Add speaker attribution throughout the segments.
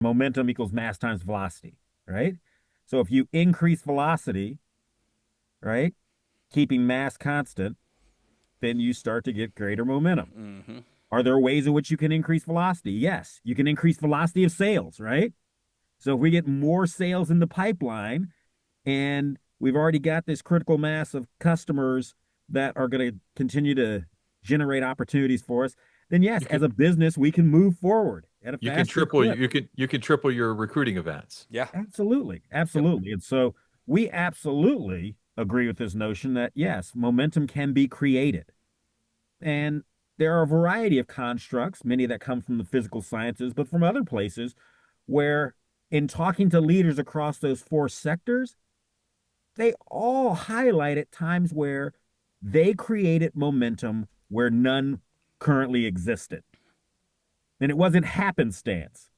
Speaker 1: Momentum equals mass times velocity, right? So if you increase velocity, right, keeping mass constant, then you start to get greater momentum.
Speaker 2: Mm-hmm.
Speaker 1: Are there ways in which you can increase velocity? Yes, you can increase velocity of sales, right? So if we get more sales in the pipeline and we've already got this critical mass of customers that are going to continue to generate opportunities for us, then yes,
Speaker 2: You
Speaker 1: as
Speaker 2: can
Speaker 1: a business, we can move forward at a
Speaker 2: you can
Speaker 1: faster
Speaker 2: triple
Speaker 1: clip.
Speaker 2: you can triple your recruiting events. Yeah.
Speaker 1: Absolutely.
Speaker 2: Yep.
Speaker 1: Absolutely. And so we absolutely agree with this notion that yes, momentum can be created. And there are a variety of constructs, many that come from the physical sciences, but from other places where, in talking to leaders across those four sectors, they all highlight at times where they created momentum where none currently existed. And it wasn't happenstance,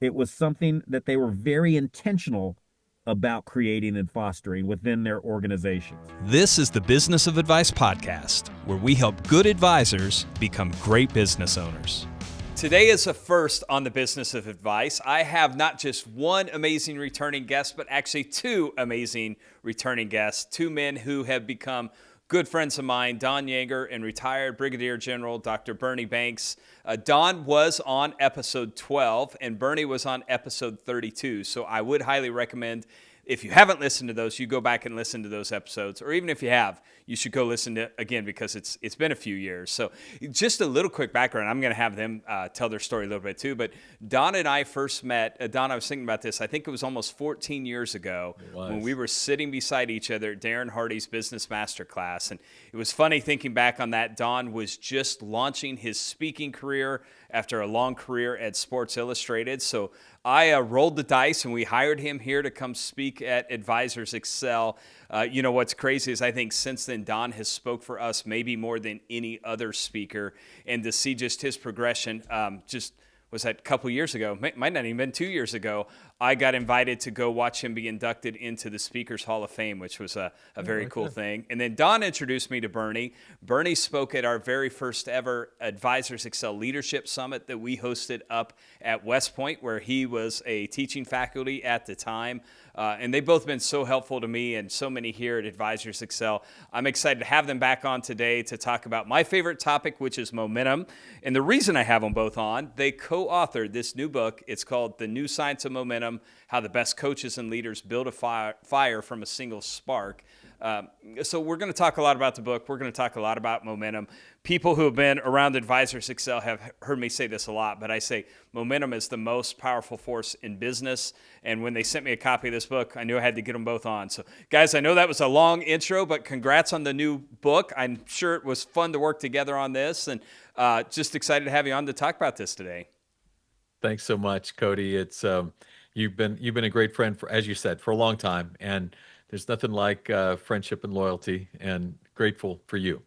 Speaker 1: it was something that they were very intentional about creating and fostering within their organizations.
Speaker 3: This is the Business of Advice podcast, where we help good advisors become great business owners.
Speaker 2: Today is a first on the Business of Advice. I have not just one amazing returning guest, but actually two amazing returning guests, two men who have become good friends of mine, Don Yaeger and retired Brigadier General Dr. Bernie Banks. Don was on episode 12 and Bernie was on episode 32. So I would highly recommend, if you haven't listened to those, you go back and listen to those episodes. Or even if you have, you should go listen to it again because it's been a few years. So just a little quick background. I'm going to have them tell their story a little bit too. But Don and I first met. Don, I was thinking about this. I think it was almost 14 years ago when we were sitting beside each other at Darren Hardy's Business Masterclass. And it was funny thinking back on that. Don was just launching his speaking career after a long career at Sports Illustrated. So I rolled the dice and we hired him here to come speak at Advisors Excel. What's crazy is I think since then Don has spoke for us maybe more than any other speaker, and to see just his progression, just was that a couple years ago, might not even been 2 years ago, I got invited to go watch him be inducted into the Speakers Hall of Fame, which was a very cool thing. And then Don introduced me to Bernie. Bernie spoke at our very first ever Advisors Excel Leadership Summit that we hosted up at West Point, where he was a teaching faculty at the time. And they've both been so helpful to me and so many here at Advisors Excel. I'm excited to have them back on today to talk about my favorite topic, which is momentum. And the reason I have them both on, they co-authored this new book. It's called The New Science of Momentum: How the Best Coaches and Leaders Build a Fire from a Single Spark. So we're going to talk a lot about the book. We're going to talk a lot about momentum. People who have been around Advisors Excel have heard me say this a lot, but I say momentum is the most powerful force in business. And when they sent me a copy of this book, I knew I had to get them both on. So guys, I know that was a long intro, but congrats on the new book. I'm sure it was fun to work together on this, and just excited to have you on to talk about this today.
Speaker 4: Thanks so much, Cody. It's you've been a great friend for, as you said, for a long time, and there's nothing like friendship and loyalty. And grateful for you.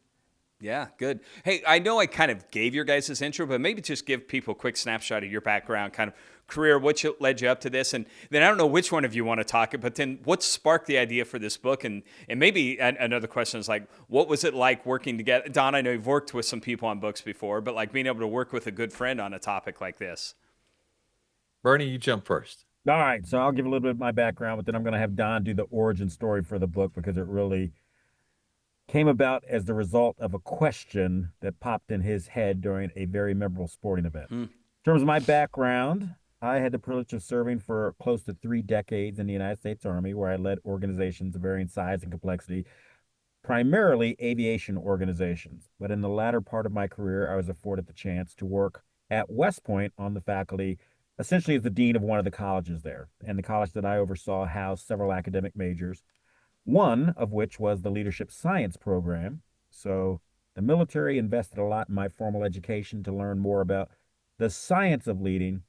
Speaker 2: Yeah, good. Hey, I know I kind of gave your guys' intro, but maybe just give people a quick snapshot of your background, kind of career, led you up to this, and then I don't know which one of you want to talk it, but then what sparked the idea for this book, and maybe another question is like, what was it like working together? Don, I know you've worked with some people on books before, but like being able to work with a good friend on a topic like this.
Speaker 4: Bernie, you jump first.
Speaker 1: All right, so I'll give a little bit of my background, but then I'm going to have Don do the origin story for the book because it really came about as the result of a question that popped in his head during a very memorable sporting event.
Speaker 2: Hmm.
Speaker 1: In terms of my background, I had the privilege of serving for close to 3 decades in the United States Army, where I led organizations of varying size and complexity, primarily aviation organizations. But in the latter part of my career, I was afforded the chance to work at West Point on the faculty, essentially as the dean of one of the colleges there. And the college that I oversaw housed several academic majors, one of which was the leadership science program. So the military invested a lot in my formal education to learn more about the science of leading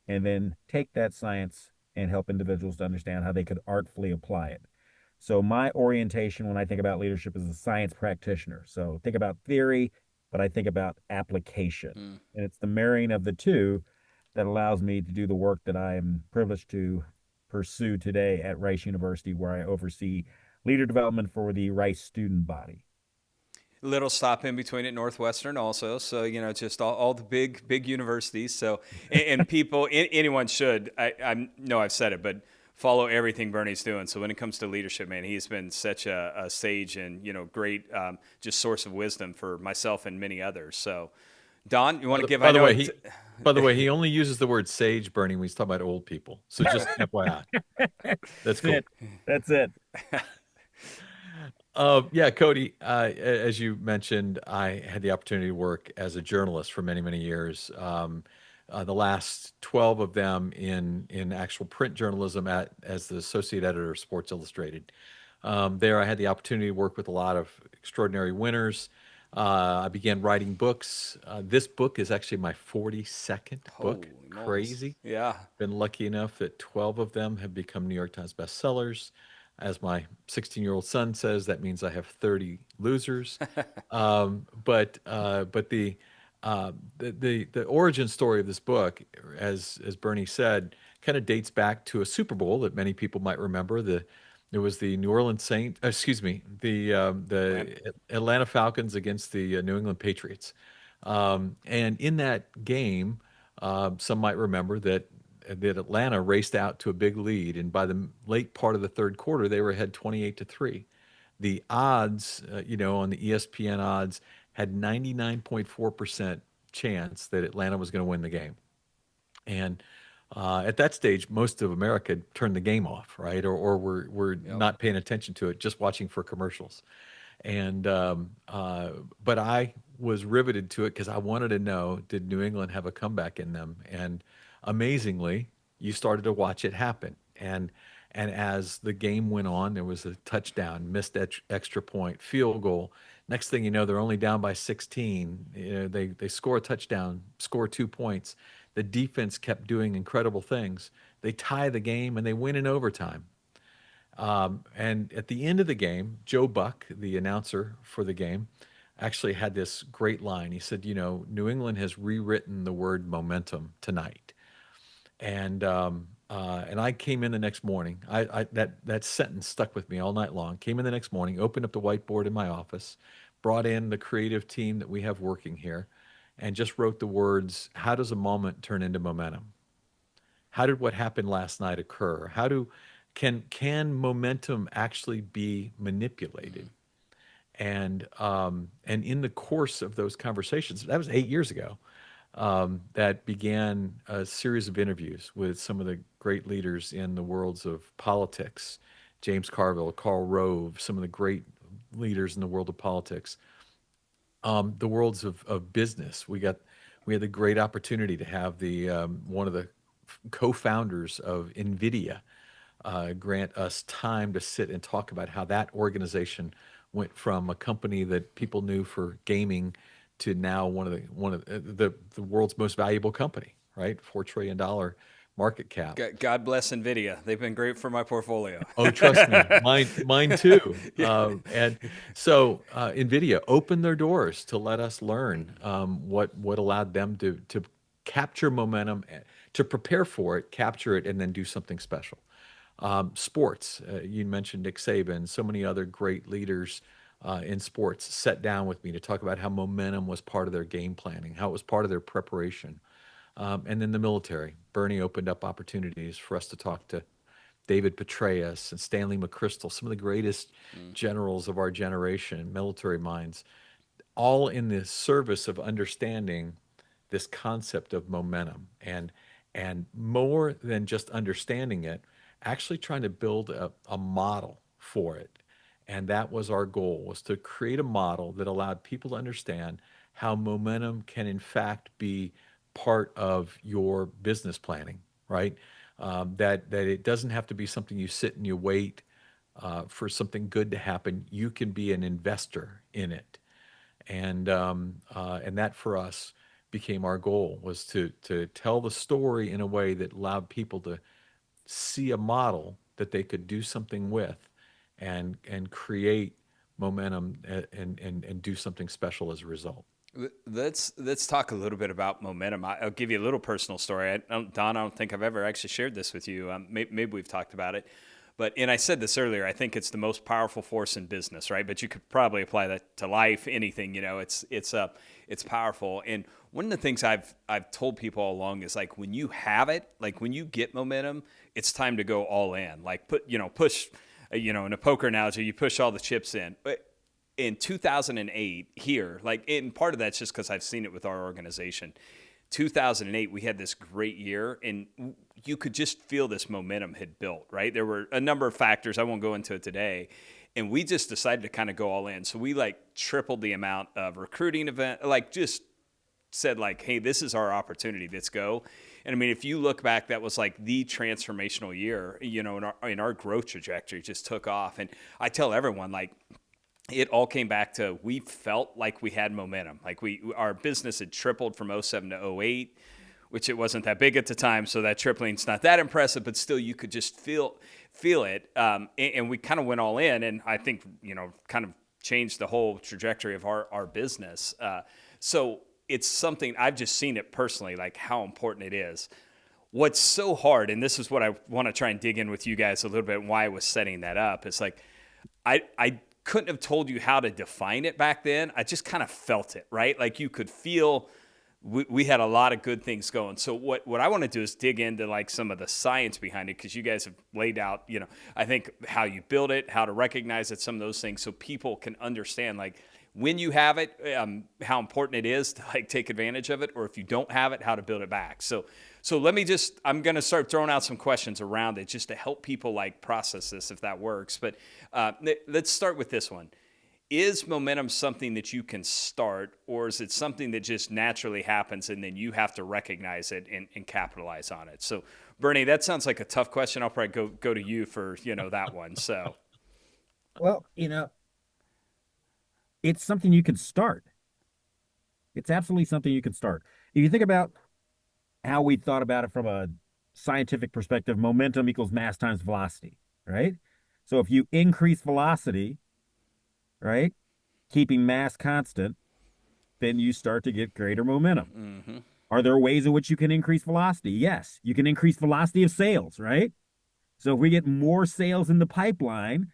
Speaker 1: and then take that science and help individuals to understand how they could artfully apply it. So my orientation when I think about leadership is a science practitioner. So think about theory, but I think about application.
Speaker 2: Hmm.
Speaker 1: And it's the marrying of the two that allows me to do the work that I am privileged to pursue today at Rice University, where I oversee leader development for the Rice student body.
Speaker 2: little stop in between at Northwestern also. So, just all the big universities. So, and people, anyone should, I know I've said it, but follow everything Bernie's doing. So when it comes to leadership, man, he's been such a sage and, great just source of wisdom for myself and many others. So, Don, you want to give,
Speaker 4: By the way, he only uses the word sage, Bernie, when he's talking about old people. So just FYI. That's cool.
Speaker 1: That's it.
Speaker 4: Yeah, Cody, as you mentioned, I had the opportunity to work as a journalist for many, many years. The last 12 of them in actual print journalism as the associate editor of Sports Illustrated. There, I had the opportunity to work with a lot of extraordinary winners. I began writing books. This book is actually my 42nd book.
Speaker 2: Holy moly.
Speaker 4: Crazy.
Speaker 2: Yeah.
Speaker 4: Been lucky enough that 12 of them have become New York Times bestsellers. As my 16-year-old son says, that means I have 30 losers. But the origin story of this book, as Bernie said, kind of dates back to a Super Bowl that many people might remember. It was the New Orleans Saints, excuse me, the Atlanta Falcons against the New England Patriots. And in that game, some might remember that Atlanta raced out to a big lead, and by the late part of the third quarter, they were ahead 28-3. The odds, on the ESPN odds, had 99.4% chance that Atlanta was going to win the game. And at that stage, most of America turned the game off, right? Or were not paying attention to it, just watching for commercials. And but I was riveted to it because I wanted to know, did New England have a comeback in them? And amazingly, you started to watch it happen. And as the game went on, there was a touchdown, missed extra point, field goal. Next thing you know, they're only down by 16. They score a touchdown, score 2 points. The defense kept doing incredible things. They tie the game and they win in overtime. And at the end of the game, Joe Buck, the announcer for the game, actually had this great line. He said, New England has rewritten the word momentum tonight. And I came in the next morning. That sentence stuck with me all night long. Came in the next morning, opened up the whiteboard in my office, brought in the creative team that we have working here, and just wrote the words, how does a moment turn into momentum? How did what happened last night occur? Can momentum actually be manipulated? And in the course of those conversations, that was 8 years ago, that began a series of interviews with some of the great leaders in the worlds of politics, James Carville, Karl Rove, some of the great leaders in the world of politics, the worlds of business. We had the great opportunity to have one of the co-founders of NVIDIA grant us time to sit and talk about how that organization went from a company that people knew for gaming to now one of the world's most valuable company, right? $4 trillion market cap.
Speaker 2: God bless NVIDIA. They've been great for my portfolio.
Speaker 4: Oh, trust me, mine too. And so NVIDIA opened their doors to let us learn what allowed them to capture momentum, to prepare for it, capture it, and then do something special. Sports, you mentioned Nick Saban, so many other great leaders in sports sat down with me to talk about how momentum was part of their game planning, how it was part of their preparation. And then the military. Bernie opened up opportunities for us to talk to David Petraeus and Stanley McChrystal, some of the greatest generals of our generation, military minds, all in the service of understanding this concept of momentum and more than just understanding it, actually trying to build a model for it. And that was our goal, was to create a model that allowed people to understand how momentum can in fact be part of your business planning, right? That it doesn't have to be something you sit and you wait for something good to happen. You can be an investor in it. And that for us became our goal, was to tell the story in a way that allowed people to see a model that they could do something with and create momentum and do something special as a result.
Speaker 2: Let's talk a little bit about momentum. I'll give you a little personal story. Don, I don't think I've ever actually shared this with you. Maybe we've talked about it. And I said this earlier, I think it's the most powerful force in business, right? But you could probably apply that to life, anything, it's powerful. And one of the things I've told people all along is like when you have it, like when you get momentum, it's time to go all in. Like push, in a poker analogy, you push all the chips in. But in 2008 here, and part of that's just because I've seen it with our organization. 2008, we had this great year, and you could just feel this momentum had built, right? There were a number of factors. I won't go into it today. And we just decided to kind of go all in. So we tripled the amount of recruiting event, just said hey, this is our opportunity. Let's go. And I mean, if you look back, that was the transformational year, in our growth trajectory just took off. And I tell everyone, it all came back to we felt like we had momentum. Our business had tripled from '07 to '08, which it wasn't that big at the time. So that tripling's not that impressive, but still you could just feel it. And we kind of went all in, and I think, kind of changed the whole trajectory of our business. So it's something I've just seen it personally, how important it is. What's so hard, and this is what I want to try and dig in with you guys a little bit, and why I was setting that up, is I couldn't have told you how to define it back then. I just kind of felt it, right? You could feel we had a lot of good things going. So what I want to do is dig into some of the science behind it, because you guys have laid out, I think how you build it, how to recognize it, some of those things, so people can understand when you have it, how important it is to take advantage of it, or if you don't have it, how to build it back. So I'm going to start throwing out some questions around it just to help people process this, if that works. But let's start with this one. Is momentum something that you can start, or is it something that just naturally happens and then you have to recognize it and capitalize on it? So Bernie, that sounds like a tough question. I'll probably go to you for, that one. So,
Speaker 1: Well, it's something you can start. It's absolutely something you can start. If you think about how we thought about it from a scientific perspective, momentum equals mass times velocity, right? So if you increase velocity, right, keeping mass constant, then you start to get greater momentum.
Speaker 2: mm-hmm.
Speaker 1: Are there ways in which you can increase velocity? Yes. You can increase velocity of sales, right? So if we get more sales in the pipeline,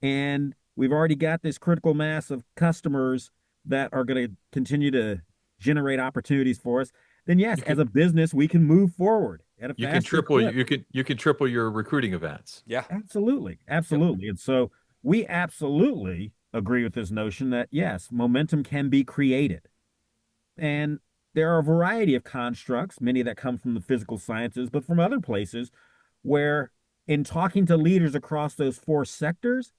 Speaker 1: and we've already got this critical mass of customers that are going to continue to generate opportunities for us, then yes, as a business, we can move forward at a faster clip.
Speaker 4: You can triple your recruiting events.
Speaker 2: Yeah.
Speaker 1: Absolutely. Absolutely. Yep. And so we absolutely agree with this notion that yes, momentum can be created. And there are a variety of constructs, many that come from the physical sciences, but from other places, where in talking to leaders across those four sectors,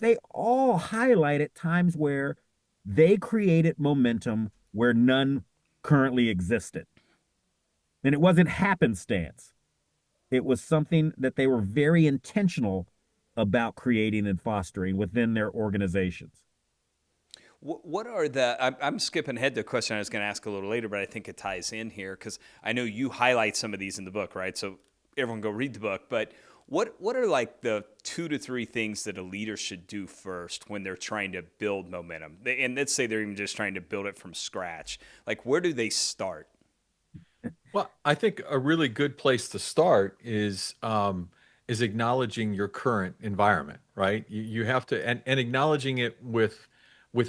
Speaker 1: they all highlight at times where they created momentum where none currently existed. And it wasn't happenstance. It was something that they were very intentional about creating and fostering within their organizations.
Speaker 2: What are I'm skipping ahead to a question I was going to ask a little later, but I think it ties in here because I know you highlight some of these in the book, right? So everyone go read the book. But what are the 2 to 3 things that a leader should do first when they're trying to build momentum? And let's say they're even just trying to build it from scratch. Where do they start?
Speaker 4: Well, I think a really good place to start is acknowledging your current environment, right? You have to and acknowledging it with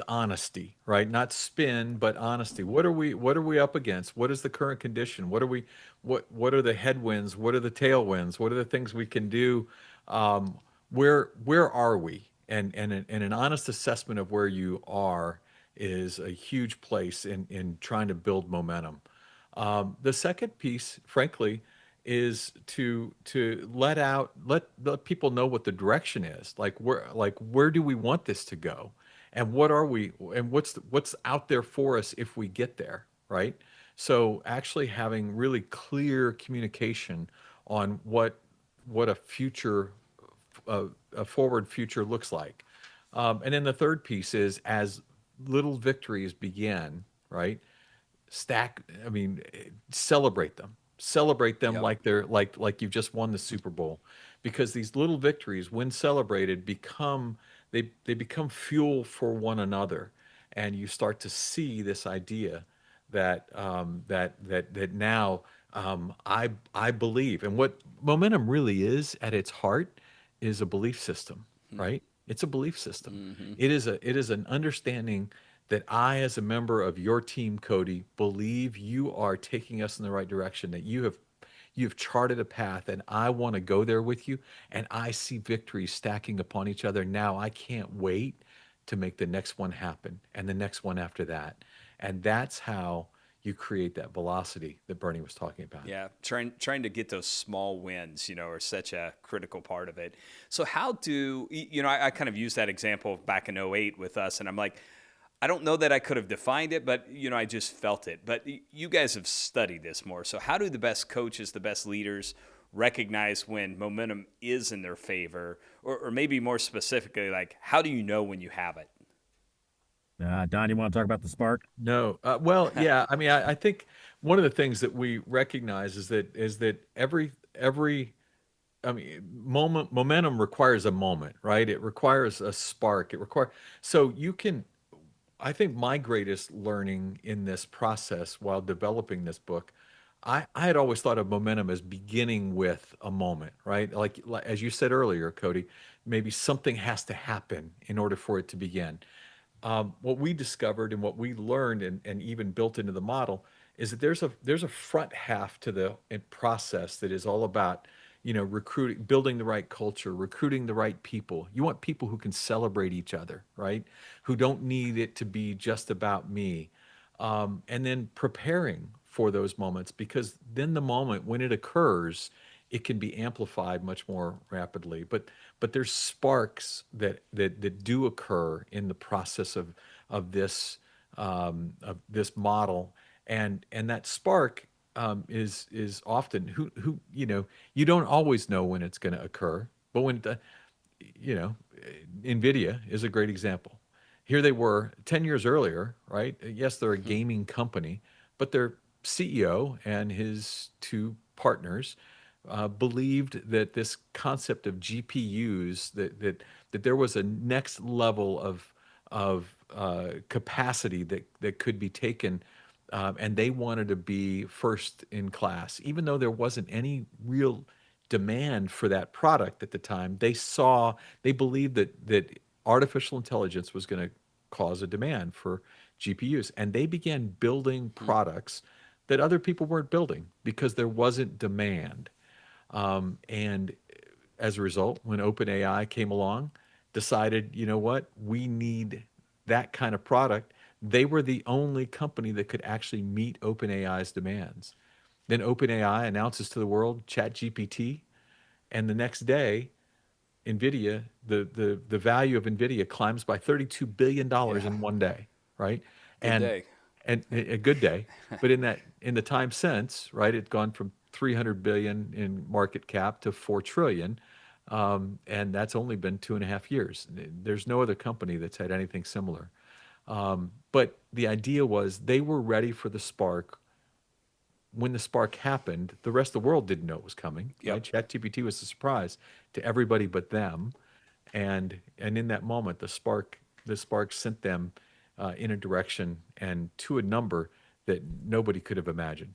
Speaker 4: honesty, right? Not spin, but honesty. What are we up against? What is the current condition? What are the headwinds? What are the tailwinds? What are the things we can do? Where are we? And an honest assessment of where you are is a huge place in trying to build momentum. The second piece, frankly, is to let people know what the direction is. Where do we want this to go? And what are we, and what's out there for us if we get there, right? So actually having really clear communication on what a future, a forward future looks like. And then the third piece is as little victories begin, right? Celebrate them. Celebrate them. Yep. Like they're like you've just won the Super Bowl, because these little victories, when celebrated, become fuel for one another, and you start to see this idea that now I believe, and what momentum really is at its heart is a belief system, right? It's a belief system.
Speaker 2: Mm-hmm.
Speaker 4: It is an understanding that I, as a member of your team, Cody, believe you are taking us in the right direction, that you've charted a path and I want to go there with you, and I see victories stacking upon each other. Now I can't wait to make the next one happen and the next one after that. And that's how you create that velocity that Bernie was talking about.
Speaker 2: Yeah, trying to get those small wins, are such a critical part of it. So how do I kind of use that example back in '08 with us, and I'm like, I don't know that I could have defined it, but I just felt it. But you guys have studied this more. So how do the best coaches, the best leaders recognize when momentum is in their favor, or maybe more specifically, like how do you know when you have it?
Speaker 1: Don, you want to talk about the spark?
Speaker 4: No. Well, yeah. I mean, I think one of the things that we recognize is that every I mean, momentum requires a moment, right? It requires a spark. So you can. I think my greatest learning in this process while developing this book, I had always thought of momentum as beginning with a moment, right? Like as you said earlier, Cody, maybe something has to happen in order for it to begin. What we discovered and what we learned and even built into the model is that there's a front half to the process that is all about recruiting, building the right culture, recruiting the right people. You want people who can celebrate each other, right? Who don't need it to be just about me, and then preparing for those moments, because then the moment when it occurs, it can be amplified much more rapidly. But there's sparks that do occur in the process of this model, and that spark is often who you don't always know when it's going to occur, but when you know NVIDIA is a great example. Here they were 10 years earlier, right? Yes, they're a gaming company, but their CEO and his two partners believed that this concept of GPUs, that there was a next level of capacity that could be taken, and they wanted to be first in class, even though there wasn't any real demand for that product at the time. They believed that artificial intelligence was going to cause a demand for GPUs, and they began building products that other people weren't building because there wasn't demand. And as a result, when OpenAI came along, decided, you know what, we need that kind of product. They were the only company that could actually meet OpenAI's demands. Then OpenAI announces to the world ChatGPT, and the next day, NVIDIA, the value of NVIDIA climbs by $32 billion
Speaker 2: Yeah,
Speaker 4: in one day, right?
Speaker 2: good
Speaker 4: And
Speaker 2: day.
Speaker 4: and a good day, but in the time since, right, it's gone from 300 billion in market cap to 4 trillion, and that's only been 2.5 years. There's no other company that's had anything similar. But the idea was they were ready for the spark. When the spark happened, the rest of the world didn't know it was coming, right?
Speaker 2: Yep.
Speaker 4: ChatGPT was a surprise to everybody but them, and in that moment, the spark sent them in a direction and to a number that nobody could have imagined.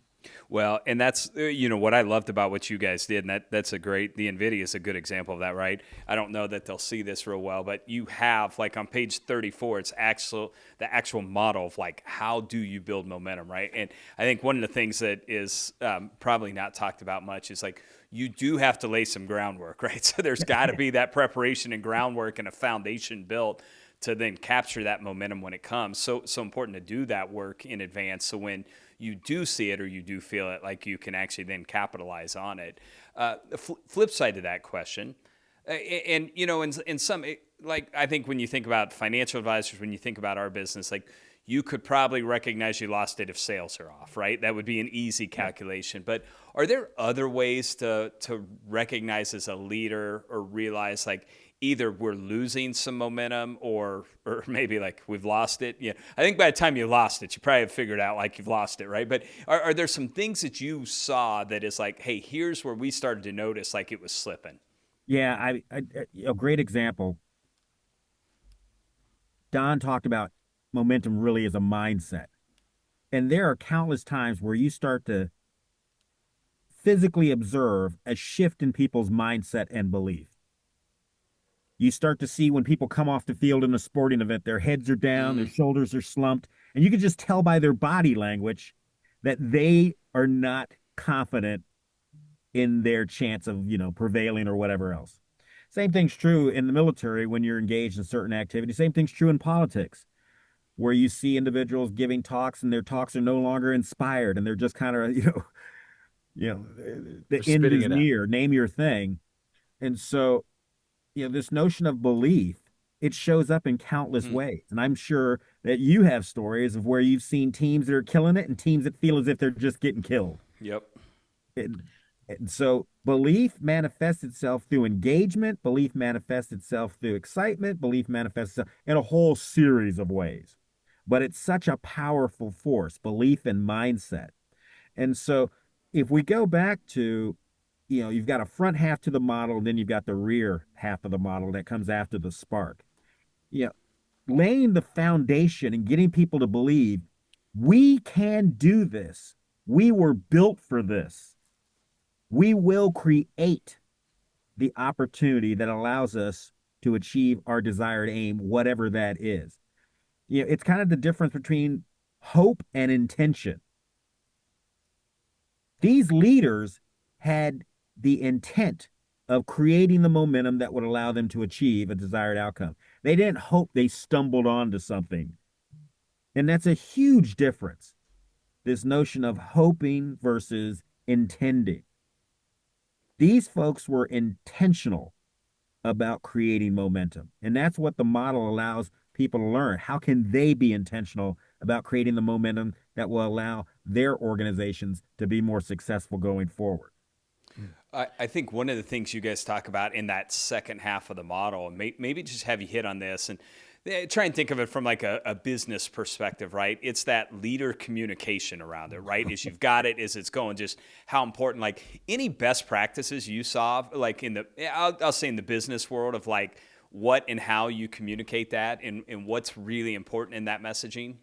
Speaker 2: Well, and that's what I loved about what you guys did, and that's a great. The NVIDIA is a good example of that, right? I don't know that they'll see this real well, but you have like on page 34, it's the actual model of like how do you build momentum, right? And I think one of the things that is probably not talked about much is like you do have to lay some groundwork, right? So there's got to be that preparation and groundwork and a foundation built to then capture that momentum when it comes. So important to do that work in advance. So when you do see it or you do feel it, like you can actually then capitalize on it. The flip side to that question, and in some, like I think when you think about financial advisors, when you think about our business, like you could probably recognize you lost it if sales are off, right? That would be an easy calculation. But are there other ways to recognize as a leader or realize like either we're losing some momentum or maybe like we've lost it? Yeah, I think by the time you lost it, you probably have figured out like you've lost it, right? But are there some things that you saw that is like, hey, here's where we started to notice like it was slipping?
Speaker 1: Yeah, a great example. Don talked about momentum really as a mindset. And there are countless times where you start to physically observe a shift in people's mindset and belief. You start to see when people come off the field in a sporting event, their heads are down, their
Speaker 2: Mm,
Speaker 1: shoulders are slumped, and you can just tell by their body language that they are not confident in their chance of, prevailing or whatever else. Same thing's true in the military when you're engaged in certain activities. Same thing's true in politics, where you see individuals giving talks and their talks are no longer inspired and they're just kind of, the
Speaker 4: They're
Speaker 1: end
Speaker 4: spitting
Speaker 1: is
Speaker 4: it out.
Speaker 1: near, name your thing. And so, this notion of belief, it shows up in countless
Speaker 2: mhm.
Speaker 1: ways. And I'm sure that you have stories of where you've seen teams that are killing it and teams that feel as if they're just getting killed.
Speaker 2: Yep.
Speaker 1: And, and so belief manifests itself through engagement, belief manifests itself through excitement, belief manifests itself in a whole series of ways. But it's such a powerful force, belief and mindset. And so if we go back to, you've got a front half to the model, and then you've got the rear half of the model that comes after the spark. You know, laying the foundation and getting people to believe we can do this. We were built for this. We will create the opportunity that allows us to achieve our desired aim, whatever that is. It's kind of the difference between hope and intention. These leaders had the intent of creating the momentum that would allow them to achieve a desired outcome. They didn't hope they stumbled onto something. And that's a huge difference. This notion of hoping versus intending. These folks were intentional about creating momentum. And that's what the model allows people to learn. How can they be intentional about creating the momentum that will allow their organizations to be more successful going forward?
Speaker 2: I think one of the things you guys talk about in that second half of the model, and maybe just have you hit on this and try and think of it from like a business perspective, right? It's that leader communication around it, right? As you've got it, as it's going, just how important, like any best practices you saw, like I'll say in the business world of like what and how you communicate that and what's really important in that messaging.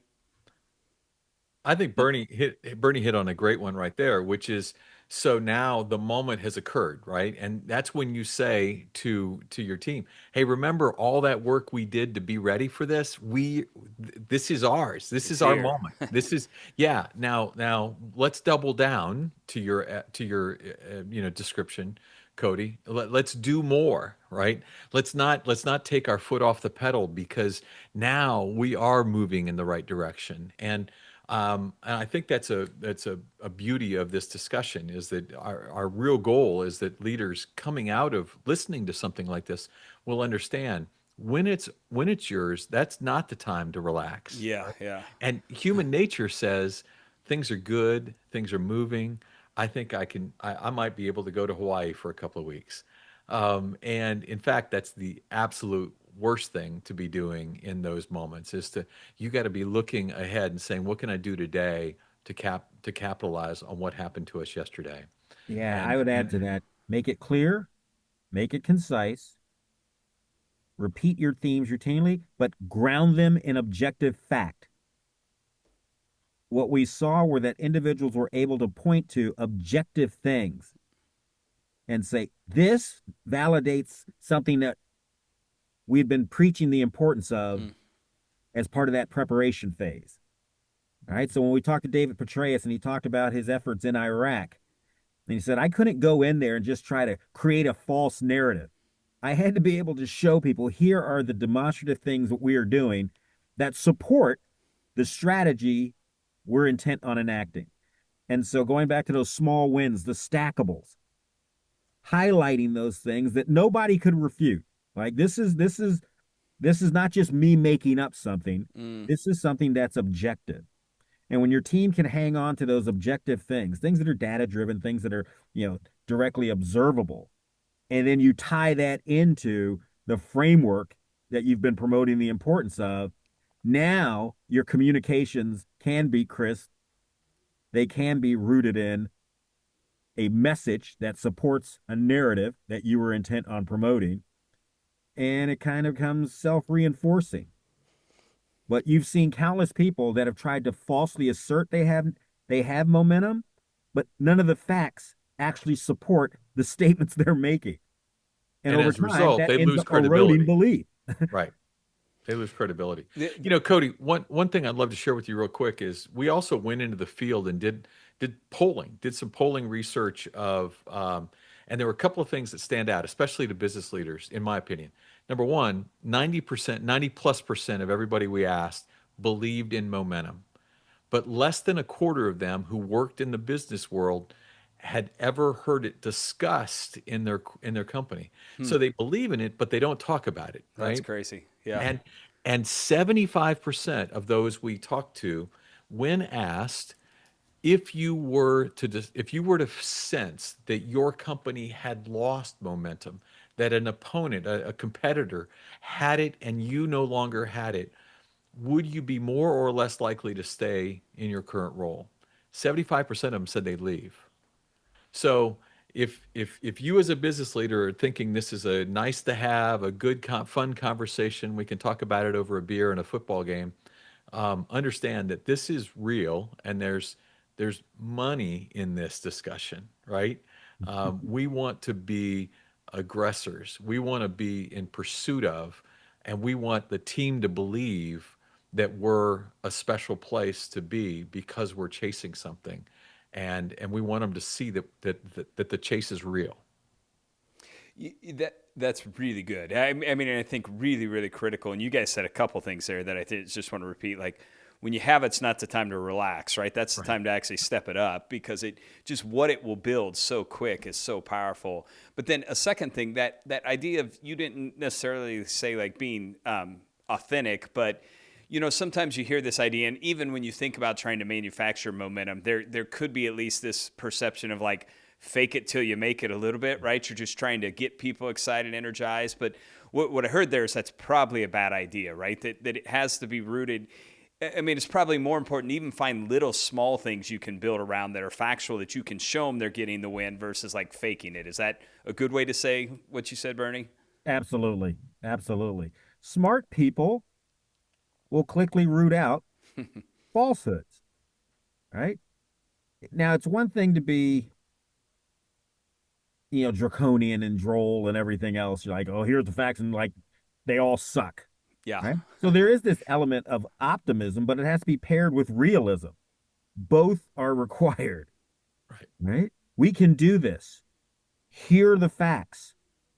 Speaker 4: I think Bernie hit on a great one right there, which is, so now the moment has occurred, right? And that's when you say to your team, "Hey, remember all that work we did to be ready for this? This is ours. This
Speaker 2: It's
Speaker 4: is our
Speaker 2: here.
Speaker 4: moment. This is yeah. Now let's double down to your description, Cody. Let's do more, right? Let's not take our foot off the pedal, because now we are moving in the right direction." And I think that's a beauty of this discussion, is that our real goal is that leaders coming out of listening to something like this will understand when it's yours, that's not the time to relax,
Speaker 2: Yeah,
Speaker 4: right?
Speaker 2: yeah.
Speaker 4: And human nature says things are good, things are moving. I think I might be able to go to Hawaii for a couple of weeks. And in fact, that's the absolute worst thing to be doing in those moments, is you got to be looking ahead and saying, what can I do today to capitalize on what happened to us yesterday?
Speaker 1: Yeah, I
Speaker 4: And
Speaker 1: would add
Speaker 4: and
Speaker 1: to that, make it clear, make it concise, repeat your themes routinely, but ground them in objective fact. What we saw were that individuals were able to point to objective things and say, this validates something that we've been preaching the importance of
Speaker 2: Mm,
Speaker 1: as part of that preparation phase. All right. So when we talked to David Petraeus and he talked about his efforts in Iraq, and he said, I couldn't go in there and just try to create a false narrative. I had to be able to show people here are the demonstrative things that we are doing that support the strategy we're intent on enacting. And so going back to those small wins, the stackables, highlighting those things that nobody could refute. Like this is not just me making up something.
Speaker 2: mm.
Speaker 1: This is something that's objective. And when your team can hang on to those objective things that are data driven, things that are, directly observable, and then you tie that into the framework that you've been promoting the importance of, now your communications can be crisp. They can be rooted in a message that supports a narrative that you were intent on promoting, and it kind of comes self-reinforcing. But you've seen countless people that have tried to falsely assert they have momentum, but none of the facts actually support the statements they're making. And
Speaker 4: And
Speaker 1: over
Speaker 4: as a
Speaker 1: time,
Speaker 4: result,
Speaker 1: that
Speaker 4: they
Speaker 1: ends
Speaker 4: lose
Speaker 1: up eroding
Speaker 4: credibility.
Speaker 1: belief.
Speaker 4: Right. They lose credibility.
Speaker 2: The-
Speaker 4: Cody, one thing I'd love to share with you real quick is we also went into the field and did polling, did some polling research of, and there were a couple of things that stand out, especially to business leaders, in my opinion. Number one, 90%, 90+% of everybody we asked believed in momentum, but less than a quarter of them who worked in the business world had ever heard it discussed in their company.
Speaker 2: hmm,
Speaker 4: So they believe in it, but they don't talk about it,
Speaker 2: that's
Speaker 4: right?
Speaker 2: crazy. Yeah.
Speaker 4: And and 75% of those we talked to, when asked if you were to sense that your company had lost momentum, that an opponent, a competitor had it and you no longer had it, would you be more or less likely to stay in your current role? 75% of them said they'd leave. So if you as a business leader are thinking this is a nice to have, a good fun conversation, we can talk about it over a beer and a football game. Understand that this is real, and there's money in this discussion, right? We want to be aggressors. We want to be in pursuit of, and we want the team to believe that we're a special place to be because we're chasing something, and we want them to see that the chase is real.
Speaker 2: That's really good. I mean, and I think really, really critical. And you guys said a couple things there that I just want to repeat. Like when you have it's not the time to relax, right? That's the time to actually step it up because it just what it will build so quick is so powerful. But then a second thing that idea of you didn't necessarily say like being authentic, but sometimes you hear this idea, and even when you think about trying to manufacture momentum, there could be at least this perception of like fake it till you make it a little bit, right? You're just trying to get people excited, energized. But what I heard there is that's probably a bad idea, right? That it has to be rooted. I mean, it's probably more important to even find little small things you can build around that are factual that you can show them they're getting the win versus like faking it. Is that a good way to say what you said, Bernie?
Speaker 1: Absolutely. Absolutely. Smart people will quickly root out falsehoods, right? Now, it's one thing to be, draconian and droll and everything else. You're like, oh, here's the facts, and like they all suck,
Speaker 2: Yeah.
Speaker 1: right? So there is this element of optimism, but it has to be paired with realism. Both are required,
Speaker 4: Right.
Speaker 1: right? We can do this. Here are the facts,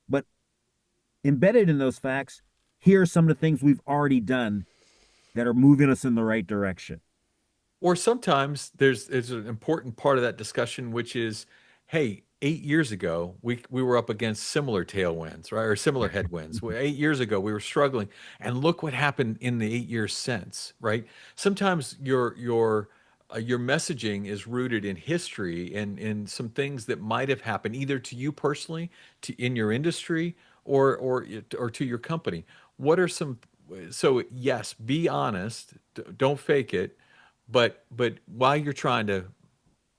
Speaker 1: but embedded in those facts, here are some of the things we've already done that are moving us in the right direction.
Speaker 4: Or sometimes there's an important part of that discussion, which is, hey, 8 years ago we were up against similar tailwinds, right, or similar headwinds. 8 years ago we were struggling, and look what happened in the 8 years since, right? Sometimes your messaging is rooted in history and in some things that might have happened either to you personally, to in your industry, or to your company. What are some So yes, be honest, don't fake it, but while you're trying to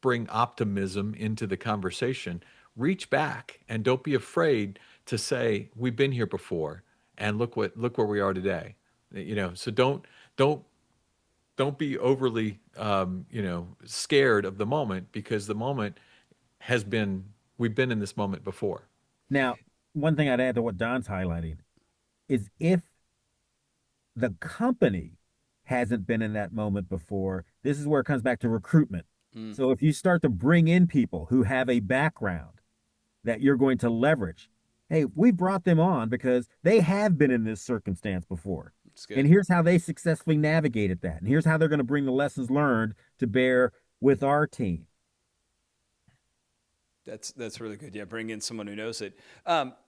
Speaker 4: bring optimism into the conversation, reach back and don't be afraid to say we've been here before and look where we are today. So don't don't be overly scared of the moment, because the moment has been we've been in this moment before.
Speaker 1: Now, one thing I'd add to what Don's highlighting is if the company hasn't been in that moment before, this is where it comes back to recruitment.
Speaker 2: Mm.
Speaker 1: So if you start to bring in people who have a background that you're going to leverage, hey, we brought them on because they have been in this circumstance before.
Speaker 2: That's
Speaker 1: And
Speaker 2: good.
Speaker 1: here's how they successfully navigated that. And here's how they're going to bring the lessons learned to bear with our team.
Speaker 2: That's really good. Yeah, bring in someone who knows it.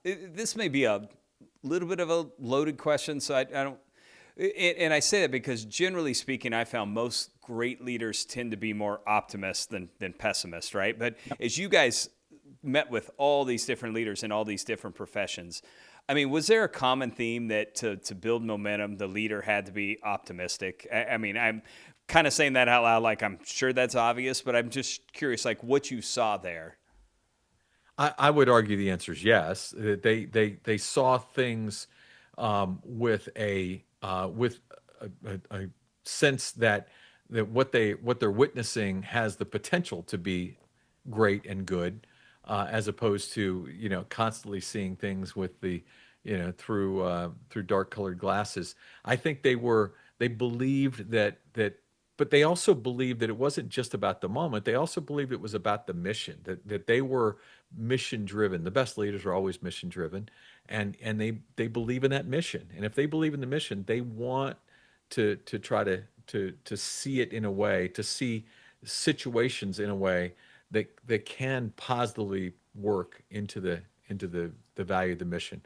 Speaker 2: This may be a little bit of a loaded question, so I don't. And I say that because generally speaking, I found most great leaders tend to be more optimists than pessimists, right? But as you guys met with all these different leaders in all these different professions, I mean, was there a common theme that to build momentum, the leader had to be optimistic? I mean, I'm kind of saying that out loud, like I'm sure that's obvious, but I'm just curious, like what you saw there.
Speaker 4: I would argue the answer is yes. They saw things with a sense that what they're witnessing has the potential to be great and good. as opposed to, constantly seeing things with the, through dark colored glasses. I think they believed but they also believed that it wasn't just about the moment. They also believed it was about the mission, that they were mission driven. The best leaders are always mission driven, and they believe in that mission. And if they believe in the mission, they want to try to see it in a way, to see situations in a way that can positively work into the value of the mission,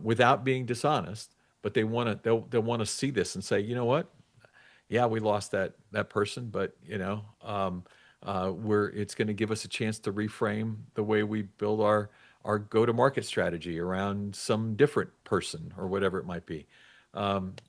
Speaker 4: without being dishonest. But they'll want to see this and say, you know what? Yeah, we lost that person, but it's going to give us a chance to reframe the way we build our go-to-market strategy around some different person or whatever it might be.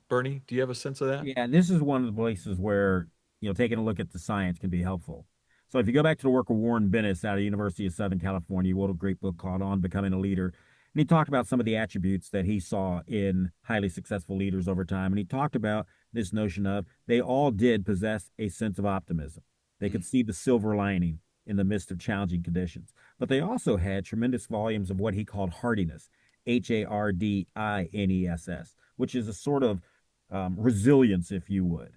Speaker 4: Bernie, do you have a sense of that?
Speaker 1: Yeah, and this is one of the places where, taking a look at the science can be helpful. So if you go back to the work of Warren Bennis out of the University of Southern California, he wrote a great book called On Becoming a Leader. And he talked about some of the attributes that he saw in highly successful leaders over time. And he talked about this notion of they all did possess a sense of optimism. They could see the silver lining in the midst of challenging conditions. But they also had tremendous volumes of what he called hardiness, HARDINESS, which is a sort of resilience, if you would.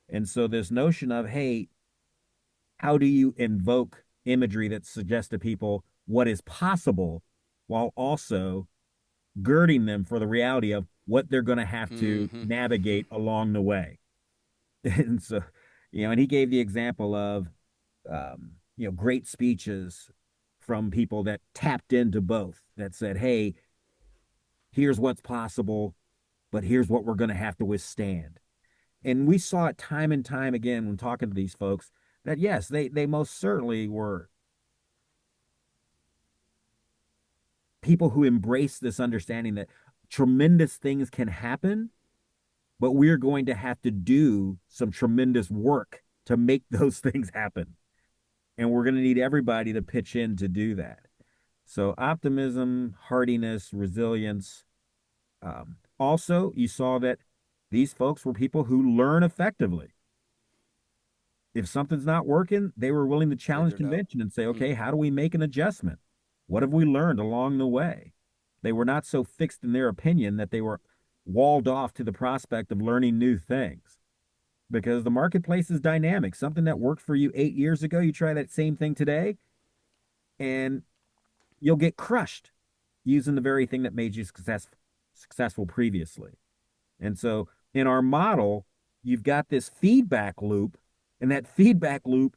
Speaker 1: And so this notion of, hey, how do you invoke imagery that suggests to people what is possible while also girding them for the reality of what they're going to have to navigate along the way? And so, and he gave the example of, great speeches from people that tapped into both, that said, hey, here's what's possible, but here's what we're going to have to withstand. And we saw it time and time again when talking to these folks that, yes, they most certainly were people who embrace this understanding that tremendous things can happen, but we're going to have to do some tremendous work to make those things happen. And we're going to need everybody to pitch in to do that. So optimism, hardiness, resilience. Also, you saw that these folks were people who learn effectively. If something's not working, they were willing to challenge convention and say, okay, how do we make an adjustment? What have we learned along the way? They were not so fixed in their opinion that they were walled off to the prospect of learning new things, because the marketplace is dynamic. Something that worked for you 8 years ago, you try that same thing today, and you'll get crushed using the very thing that made you successful previously. And so in our model, you've got this feedback loop, and that feedback loop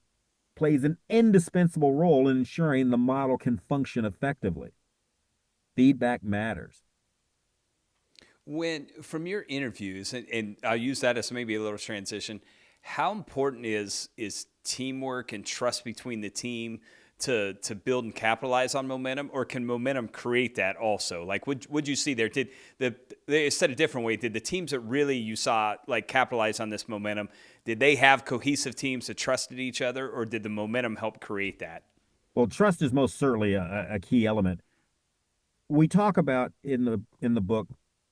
Speaker 1: plays an indispensable role in ensuring the model can function effectively. Feedback matters.
Speaker 2: When, from your interviews, and I'll use that as maybe a little transition, how important is teamwork and trust between the team to build and capitalize on momentum, or can momentum create that also? Like, would you see there, they said a different way, did the teams that really you saw like capitalize on this momentum, did they have cohesive teams that trusted each other, or did the momentum help create that?
Speaker 1: Well, trust is most certainly a key element. We talk about in the book,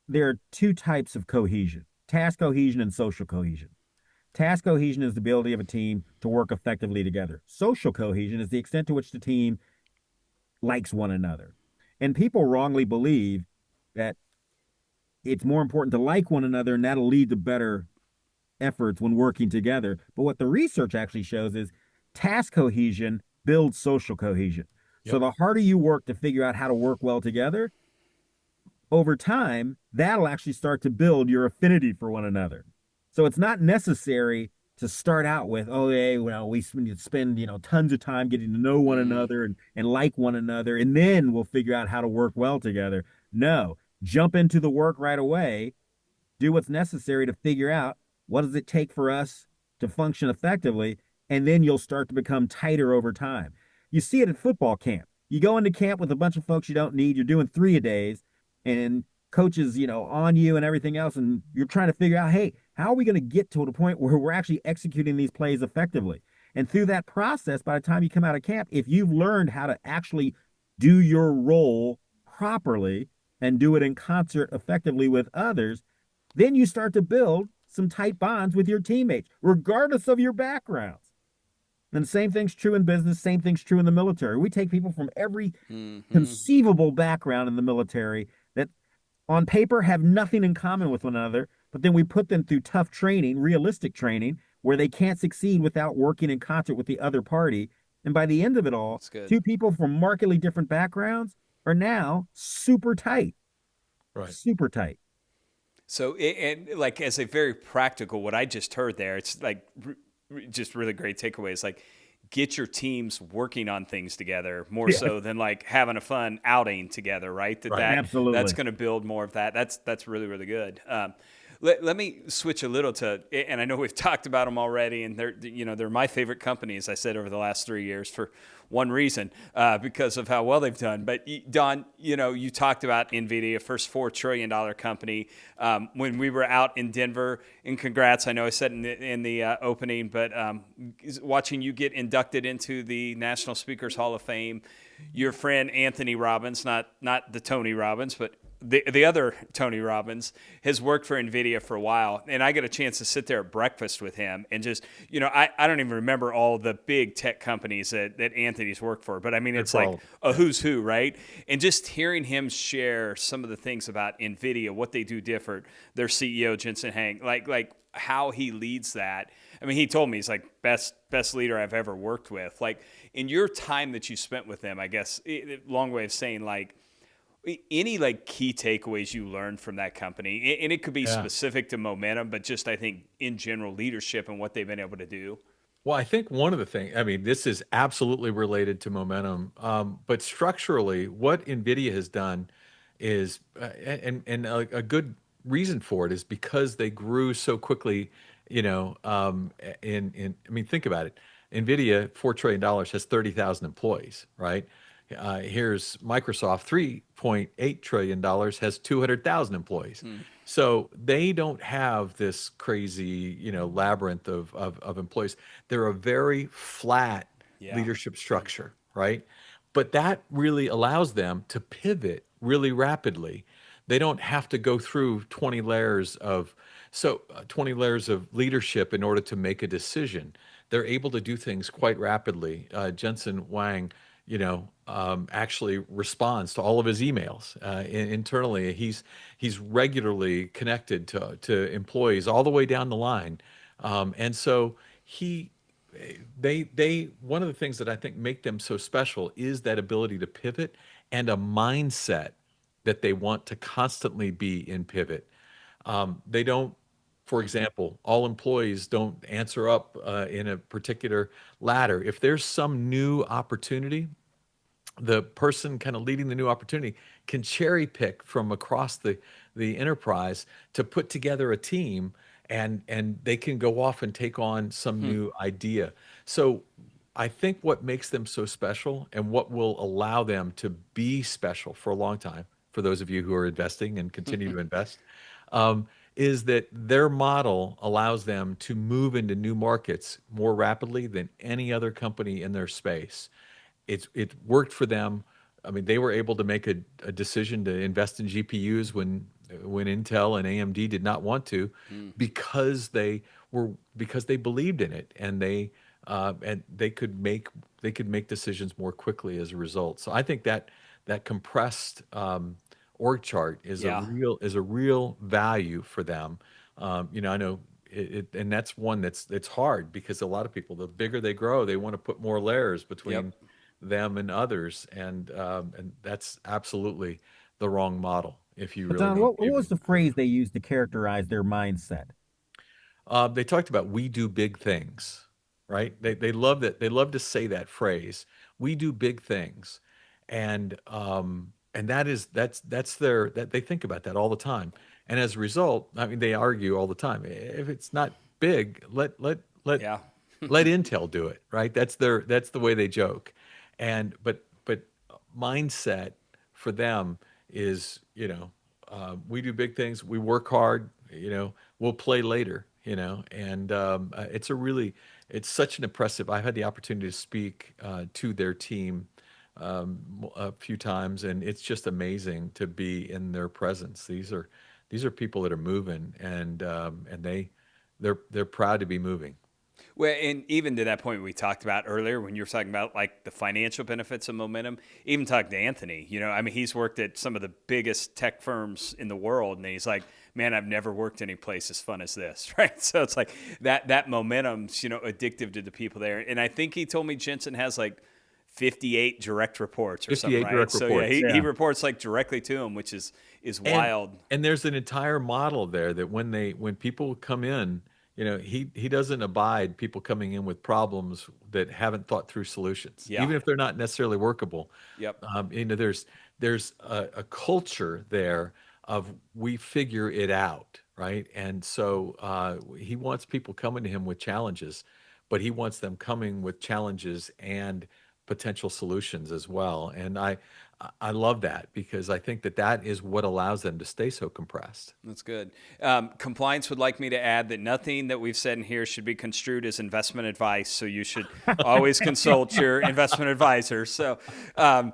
Speaker 1: there are two types of cohesion: task cohesion and social cohesion. Task cohesion is the ability of a team to work effectively together. Social cohesion is the extent to which the team likes one another. And people wrongly believe that it's more important to like one another, and that'll lead to better efforts when working together. But what the research actually shows is task cohesion builds social cohesion. Yep. So the harder you work to figure out how to work well together, over time, that'll actually start to build your affinity for one another. So it's not necessary to start out with, oh, hey, well, we spend tons of time getting to know one another and like one another, and then we'll figure out how to work well together. No, jump into the work right away, do what's necessary to figure out what does it take for us to function effectively, and then you'll start to become tighter over time. You see it at football camp. You go into camp with a bunch of folks you don't need. You're doing 3-a-days, and coaches, on you and everything else, and you're trying to figure out, hey, how are we going to get to the point where we're actually executing these plays effectively? And through that process, by the time you come out of camp, if you've learned how to actually do your role properly and do it in concert effectively with others, then you start to build some tight bonds with your teammates, regardless of your backgrounds. And the same thing's true in business, same thing's true in the military. We take people from every
Speaker 2: Hmm.
Speaker 1: conceivable background in the military that on paper have nothing in common with one another, but then we put them through tough training, realistic training, where they can't succeed without working in concert with the other party. And by the end of it all,
Speaker 2: That's good.
Speaker 1: two people from markedly different backgrounds are now super tight,
Speaker 4: Right.
Speaker 1: super tight.
Speaker 2: So, and like as a very practical, what I just heard there, it's like just really great takeaways. Like, get your teams working on things together more
Speaker 1: Yeah,
Speaker 2: so than like having a fun outing together, right?
Speaker 4: Right.
Speaker 2: That's
Speaker 1: absolutely.
Speaker 2: going to build more of that. That's really really good. Let me switch a little to, and I know we've talked about them already, and they're my favorite company, as I said, over the last 3 years for one reason, because of how well they've done. But Don, you talked about NVIDIA, first $4 trillion company. When we were out in Denver, and congrats, I know I said in the opening, but watching you get inducted into the National Speakers Hall of Fame, your friend Anthony Robbins, not the Tony Robbins, but the other Tony Robbins, has worked for NVIDIA for a while, and I got a chance to sit there at breakfast with him and just, I don't even remember all the big tech companies that Anthony's worked for, but I mean,
Speaker 4: Good
Speaker 2: it's
Speaker 4: for
Speaker 2: like
Speaker 4: all.
Speaker 2: a
Speaker 4: Yeah.
Speaker 2: who's who, right? And just hearing him share some of the things about NVIDIA, what they do different, their CEO, Jensen Huang, like how he leads that. I mean, he told me he's like best leader I've ever worked with. Like in your time that you spent with them, I guess, long way of saying like, any like key takeaways you learned from that company, and it could be
Speaker 4: Yeah.
Speaker 2: specific to momentum, but just I think in general leadership and what they've been able to do.
Speaker 4: Well, I think one of the things, I mean, this is absolutely related to momentum, but structurally, what NVIDIA has done is, and a good reason for it is because they grew so quickly, I mean, think about it. NVIDIA, $4 trillion, has 30,000 employees, right? Here's Microsoft, $3.8 trillion, has 200,000 employees.
Speaker 2: Hmm.
Speaker 4: So they don't have this crazy, labyrinth of employees. They're a very flat
Speaker 2: Yeah.
Speaker 4: leadership structure, right? But that really allows them to pivot really rapidly. They don't have to go through 20 layers of leadership in order to make a decision. They're able to do things quite rapidly. Jensen Huang, actually responds to all of his emails internally. He's regularly connected to employees all the way down the line, and so he they one of the things that I think make them so special is that ability to pivot and a mindset that they want to constantly be in pivot. They don't, for example, all employees don't answer up in a particular ladder. If there's some new opportunity, the person kind of leading the new opportunity can cherry pick from across the enterprise to put together a team, and they can go off and take on some
Speaker 2: Hmm.
Speaker 4: new idea. So I think what makes them so special and what will allow them to be special for a long time, for those of you who are investing and continue to invest, um, is that their model allows them to move into new markets more rapidly than any other company in their space. It worked for them. I mean, they were able to make a decision to invest in GPUs when Intel and AMD did not want to,
Speaker 2: Hmm.
Speaker 4: because they believed in it, and they could make decisions more quickly as a result. So I think that compressed org chart
Speaker 2: Yeah.
Speaker 4: is a real value for them. I know and that's one that's hard because a lot of people, the bigger they grow, they want to put more layers
Speaker 2: Yep.
Speaker 4: between them and others, and that's absolutely the wrong model if you
Speaker 1: But
Speaker 4: really
Speaker 1: Don,
Speaker 4: want
Speaker 1: what
Speaker 4: to
Speaker 1: was
Speaker 4: be.
Speaker 1: the phrase they used to characterize their mindset?
Speaker 4: They talked about we do big things, right? They love that. They love to say that phrase. We do big things, and that's their that they think about that all the time. And as a result, I mean, they argue all the time. If it's not big,
Speaker 2: Yeah.
Speaker 4: let Intel do it, right? That's the way they joke. And but mindset for them is, we do big things, we work hard, we'll play later, and it's such an impressive. I've had the opportunity to speak to their team a few times, and it's just amazing to be in their presence. These are people that are moving, and they're proud to be moving.
Speaker 2: Well, and even to that point we talked about earlier when you were talking about like the financial benefits of momentum, even talking to Anthony, I mean, he's worked at some of the biggest tech firms in the world, and he's like, man, I've never worked any place as fun as this, right? So it's like that momentum's, addictive to the people there. And I think he told me Jensen has like 58 direct reports or something,
Speaker 4: 58
Speaker 2: right?
Speaker 4: direct
Speaker 2: So yeah,
Speaker 4: reports.
Speaker 2: he
Speaker 1: Yeah.
Speaker 2: reports like directly to him, which is
Speaker 4: And
Speaker 2: wild.
Speaker 4: and there's an entire model there that when people come in, he doesn't abide people coming in with problems that haven't thought through solutions,
Speaker 2: Yeah.
Speaker 4: even if they're not necessarily workable.
Speaker 2: Yep.
Speaker 4: There's a culture there of we figure it out, right? And so he wants people coming to him with challenges, but he wants them coming with challenges and potential solutions as well. And I love that because I think that is what allows them to stay so compressed.
Speaker 2: That's good. Compliance would like me to add that nothing that we've said in here should be construed as investment advice. So you should always consult your investment advisor. So the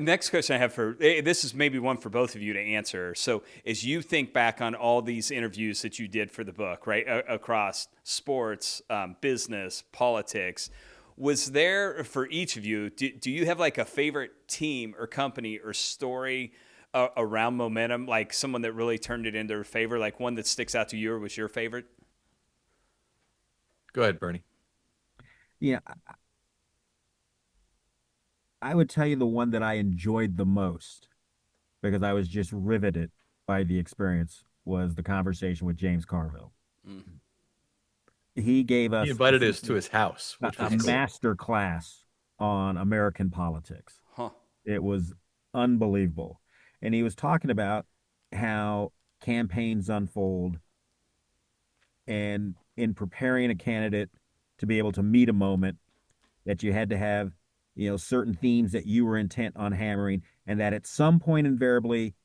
Speaker 2: next question I have this is maybe one for both of you to answer. So as you think back on all these interviews that you did for the book, right, across sports, business, politics, was there for each of you, do you have like a favorite team or company or story around momentum, like someone that really turned it in their favor, like one that sticks out to you or was your favorite?
Speaker 4: Go ahead, Bernie.
Speaker 1: Yeah, I would tell you the one that I enjoyed the most because I was just riveted by the experience was the conversation with James Carville.
Speaker 2: Mm.
Speaker 1: He gave
Speaker 4: He
Speaker 1: us
Speaker 4: invited us to his house, which
Speaker 1: a
Speaker 4: was cool.
Speaker 1: master class on American politics.
Speaker 2: Huh.
Speaker 1: It was unbelievable. And he was talking about how campaigns unfold and in preparing a candidate to be able to meet a moment that you had to have, certain themes that you were intent on hammering, and that at some point invariably,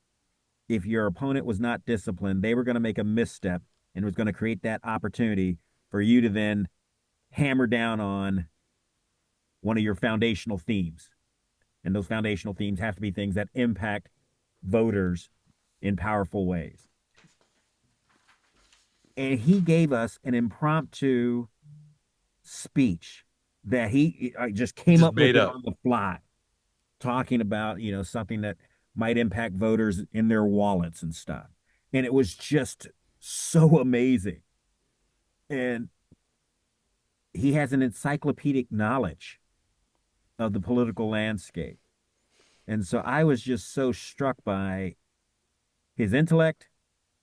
Speaker 1: if your opponent was not disciplined, they were going to make a misstep and it was going to create that opportunity for you to then hammer down on one of your foundational themes. And those foundational themes have to be things that impact voters in powerful ways. And he gave us an impromptu speech that he just came
Speaker 4: Just
Speaker 1: up with
Speaker 4: made
Speaker 1: it
Speaker 4: up.
Speaker 1: on the fly, talking about, something that might impact voters in their wallets and stuff. And it was just so amazing. And he has an encyclopedic knowledge of the political landscape. And so I was just so struck by his intellect,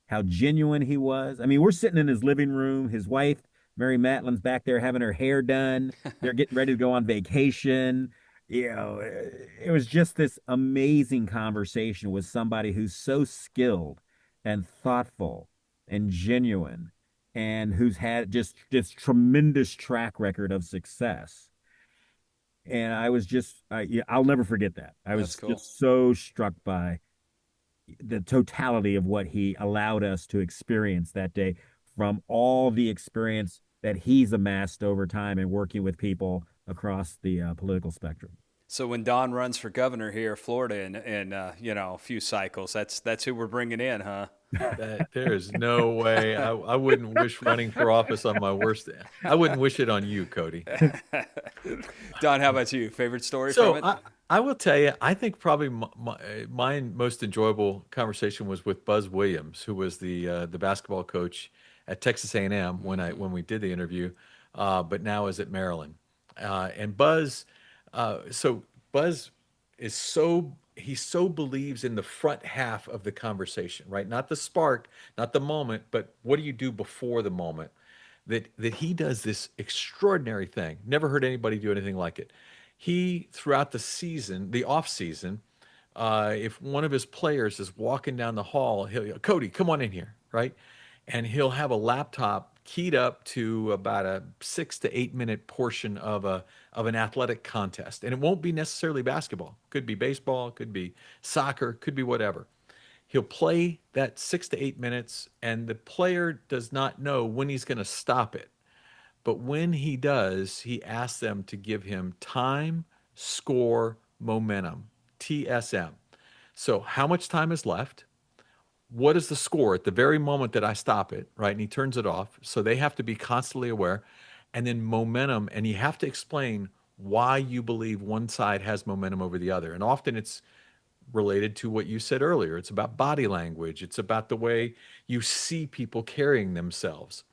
Speaker 1: how genuine he was. I mean, we're sitting in his living room. His wife, Mary Matlin's back there having her hair done. They're getting ready to go on vacation. It was just this amazing conversation with somebody who's so skilled and thoughtful and genuine and who's had just this tremendous track record of success. And I was just, I'll never forget that. I was
Speaker 2: That's cool.
Speaker 1: just so struck by the totality of what he allowed us to experience that day from all the experience that he's amassed over time and working with people across the political spectrum.
Speaker 2: So when Don runs for governor here, Florida, in a few cycles, that's who we're bringing in, huh?
Speaker 4: There is no way. I wouldn't wish running for office on my worst. I wouldn't wish it on you, Cody.
Speaker 2: Don, how about you? Favorite story
Speaker 4: So
Speaker 2: from it?
Speaker 4: I will tell you, I think probably my most enjoyable conversation was with Buzz Williams, who was the basketball coach at Texas A&M when we did the interview, but now is at Maryland. And Buzz, so Buzz is he so believes in the front half of the conversation, right? Not the spark, not the moment, but what do you do before the moment? That he does this extraordinary thing. Never heard anybody do anything like it. He, throughout the season, the off season, if one of his players is walking down the hall, he'll Cody, come on in here, right? And he'll have a laptop keyed up to about a 6 to 8 minute portion of an athletic contest, and it won't be necessarily basketball. Could be baseball, could be soccer, could be whatever. He'll play that 6 to 8 minutes, and the player does not know when he's going to stop it. But when he does, he asks them to give him time, score, momentum, TSM. So how much time is left? what is the score at the very moment that I stop it, right? And he turns it off. So they have to be constantly aware. And then momentum, and you have to explain why you believe one side has momentum over the other. And often it's related to what you said earlier. It's about body language, it's about the way you see people carrying themselves.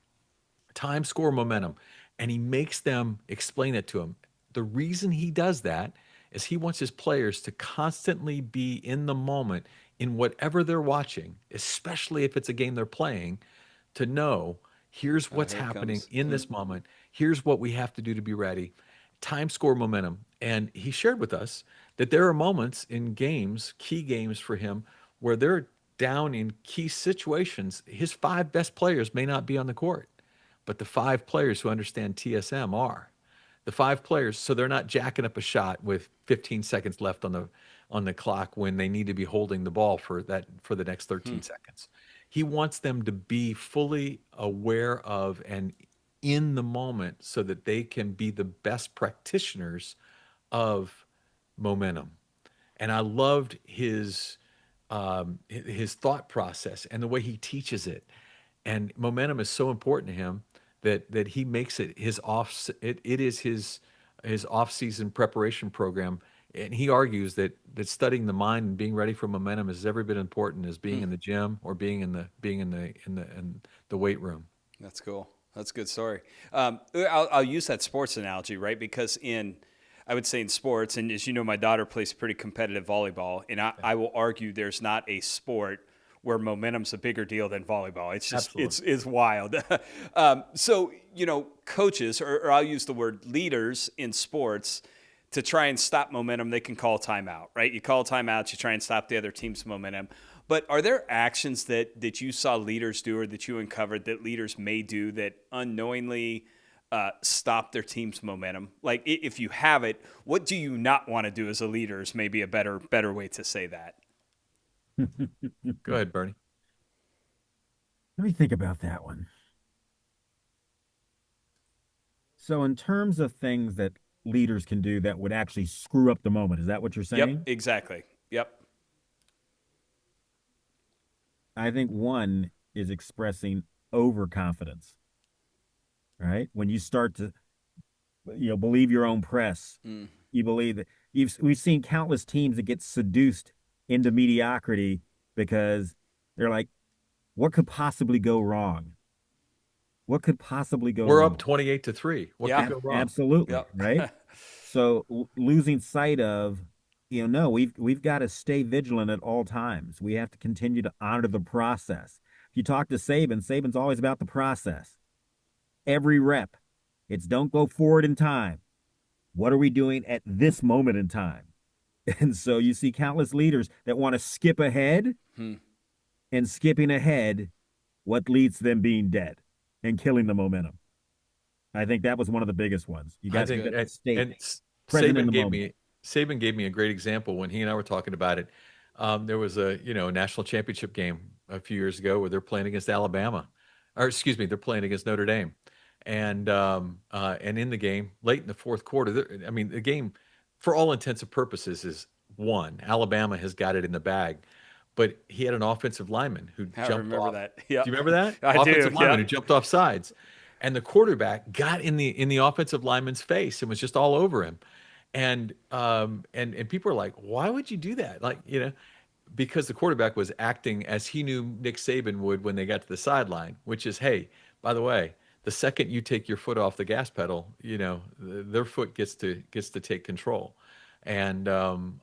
Speaker 4: Time, score, momentum. And he makes them explain it to him. The reason he does that is he wants his players to constantly be in the moment in whatever they're watching, especially if it's a game they're playing, to know here's
Speaker 2: Oh,
Speaker 4: what's
Speaker 2: here it
Speaker 4: happening
Speaker 2: comes.
Speaker 4: in this moment. Here's what we have to do to be ready. Time, score, momentum. And he shared with us that there are moments in games, key games for him, where they're down in key situations. His five best players may not be on the court, but the five players who understand TSM are. The five players, so they're not jacking up a shot with 15 seconds left on the clock when they need to be holding the ball for the next 13 seconds. He wants them to be fully aware of and in the moment so that they can be the best practitioners of momentum. And I loved his thought process and the way he teaches it. And momentum is so important to him that he makes it his it is his off-season preparation program. And he argues that studying the mind and being ready for momentum is every bit important as being in the gym or being in the weight room.
Speaker 2: That's cool. That's a good story. I'll use that sports analogy, right? Because I would say in sports, and as you know, my daughter plays pretty competitive volleyball, and I will argue there's not a sport where momentum's a bigger deal than volleyball. It's just, it's wild. So, coaches, or I'll use the word leaders in sports, to try and stop momentum, they can call timeout, right? You call timeouts, you try and stop the other team's momentum. But are there actions that you saw leaders do or that you uncovered that leaders may do that unknowingly stop their team's momentum? Like, if you have it, what do you not want to do as a leader is maybe a better way to say that.
Speaker 4: Go ahead, Bernie.
Speaker 1: Let me think about that one. So, in terms of things that leaders can do that would actually screw up the moment, is that what you're
Speaker 2: Yep,
Speaker 1: saying?
Speaker 2: exactly. Yep.
Speaker 1: I think one is expressing overconfidence, right? When you start to, believe your own press, you believe that we've seen countless teams that get seduced into mediocrity because they're like, what could possibly go wrong? What could possibly go
Speaker 4: We're up
Speaker 1: wrong?
Speaker 4: 28-3. What could
Speaker 2: Yeah.
Speaker 4: go wrong?
Speaker 1: Absolutely, right?
Speaker 2: Yep.
Speaker 1: So losing sight of, no, we've got to stay vigilant at all times. We have to continue to honor the process. If you talk to Saban's always about the process. Every rep, it's don't go forward in time. What are we doing at this moment in time? And so you see countless leaders that want to skip ahead, and skipping ahead, what leads to them being dead and killing the momentum. I think that was one of the biggest ones. You got to get the state
Speaker 4: and
Speaker 1: present in
Speaker 4: Saban
Speaker 1: the
Speaker 4: gave
Speaker 1: moment.
Speaker 4: me Saban gave me a great example when he and I were talking about it. There was a national championship game a few years ago where they're playing against Alabama, or excuse me, they're playing against Notre Dame, and in the game late in the fourth quarter, I mean the game, for all intents and purposes, is won. Alabama has got it in the bag, but he had an offensive lineman who
Speaker 2: I
Speaker 4: jumped
Speaker 2: remember
Speaker 4: off.
Speaker 2: that.
Speaker 4: Do
Speaker 2: Yep.
Speaker 4: you remember that?
Speaker 2: I do.
Speaker 4: Offensive lineman who
Speaker 2: Yep.
Speaker 4: jumped off sides, and the quarterback got in the offensive lineman's face and was just all over him. And people are like, why would you do that? Like, because the quarterback was acting as he knew Nick Saban would when they got to the sideline, which is, hey, by the way, the second you take your foot off the gas pedal, their foot gets to take control. And all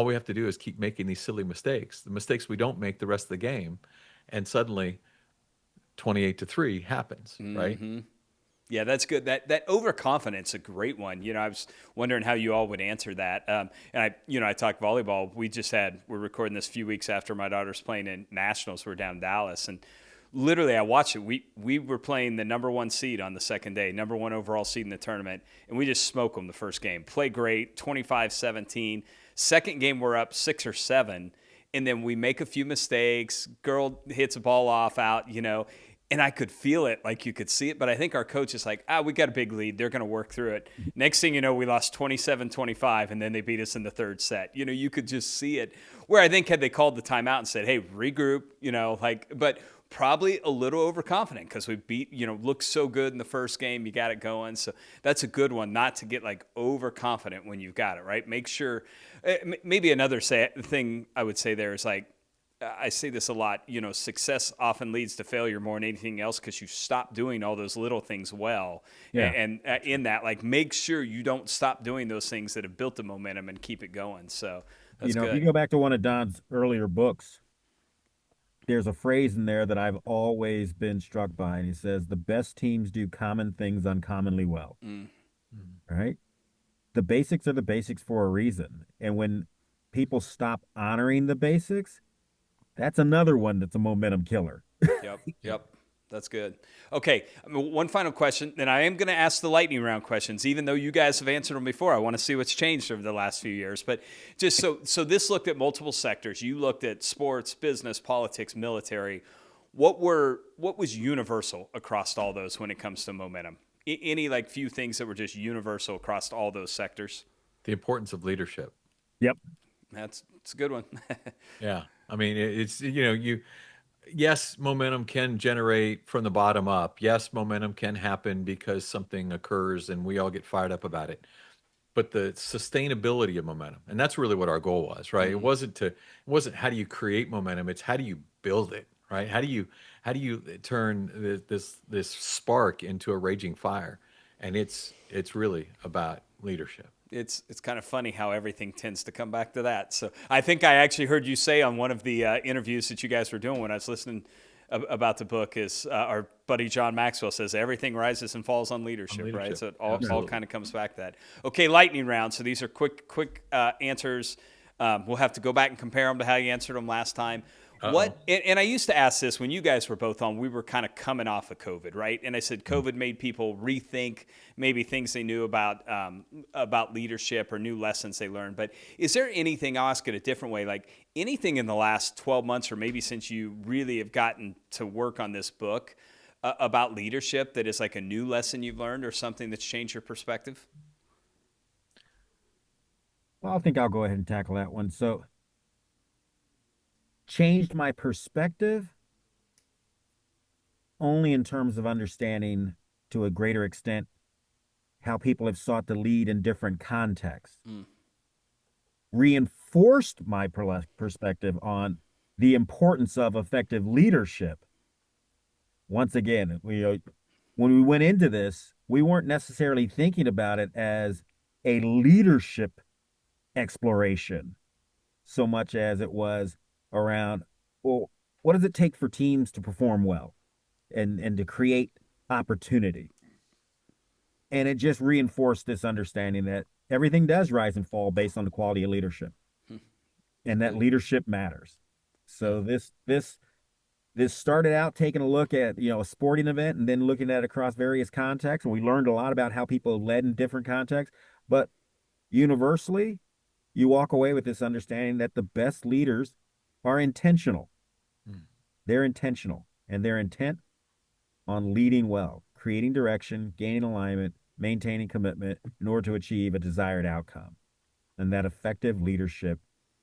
Speaker 4: we have to do is keep making these silly mistakes. The mistakes we don't make the rest of the game, and suddenly 28-3 happens, right?
Speaker 2: Yeah, that's good. That overconfidence, a great one. I was wondering how you all would answer that. And I talk volleyball. We're recording this a few weeks after my daughter's playing in nationals. We're down in Dallas, and literally I watched it. We were playing the number one seed on the second day, number one overall seed in the tournament, and we just smoked them the first game. Play great, 25-17. Second game we're up 6 or 7, and then we make a few mistakes. Girl hits a ball off out, and I could feel it, like you could see it. But I think our coach is like, we got a big lead. They're going to work through it. Next thing you know, we lost 27-25, and then they beat us in the third set. You could just see it. Where I think had they called the timeout and said, hey, regroup, but probably a little overconfident because we beat, looked so good in the first game. You got it going. So that's a good one, not to get like overconfident when you've got it, right? Make sure, maybe another thing I would say there is like, I say this a lot, success often leads to failure more than anything else because you stop doing all those little things well.
Speaker 1: Yeah.
Speaker 2: And in that, like, make sure you don't stop doing those things that have built the momentum and keep it going. So that's good.
Speaker 1: If you go back to one of Don's earlier books, there's a phrase in there that I've always been struck by, and he says, the best teams do common things uncommonly well. Right? The basics are the basics for a reason. And when people stop honoring the basics, that's another one that's a momentum killer.
Speaker 2: Yep. That's good. Okay, one final question, and I am going to ask the lightning round questions, even though you guys have answered them before. I want to see what's changed over the last few years. But just so this looked at multiple sectors. You looked at sports, business, politics, military. What was universal across all those when it comes to momentum? Any like few things that were just universal across all those sectors?
Speaker 4: The importance of leadership.
Speaker 1: Yep.
Speaker 2: It's a good one.
Speaker 4: Yeah. I mean, it's, yes, momentum can generate from the bottom up. Yes, momentum can happen because something occurs and we all get fired up about it. But the sustainability of momentum, and that's really what our goal was, right? It wasn't how do you create momentum, it's how do you build it, right? How do you turn this spark into a raging fire? And it's really about leadership.
Speaker 2: It's kind of funny how everything tends to come back to that. So I think I actually heard you say on one of the interviews that you guys were doing when I was listening about the book is our buddy John Maxwell says everything rises and falls on leadership, right? So it all kind of comes back to that. Okay, lightning round. So these are quick answers. We'll have to go back and compare them to how you answered them last time. And I used to ask this when you guys were both on, we were kind of coming off of COVID, right? And I said COVID made people rethink maybe things they knew about leadership or new lessons they learned. But is there anything, I'll ask it a different way, like anything in the last 12 months or maybe since you really have gotten to work on this book about leadership that is like a new lesson you've learned or something that's changed your perspective?
Speaker 1: Well, I think I'll go ahead and tackle that one. So, changed my perspective only in terms of understanding to a greater extent how people have sought to lead in different contexts. Reinforced my perspective on the importance of effective leadership. Once again, when we went into this, we weren't necessarily thinking about it as a leadership exploration so much as it was around, well, what does it take for teams to perform well and to create opportunity? And it just reinforced this understanding that everything does rise and fall based on the quality of leadership and that leadership matters. So this started out taking a look at, a sporting event and then looking at it across various contexts. And we learned a lot about how people led in different contexts, but universally, you walk away with this understanding that the best leaders are intentional. They're intentional, and they're intent on leading well, creating direction, gaining alignment, maintaining commitment in order to achieve a desired outcome. And that effective leadership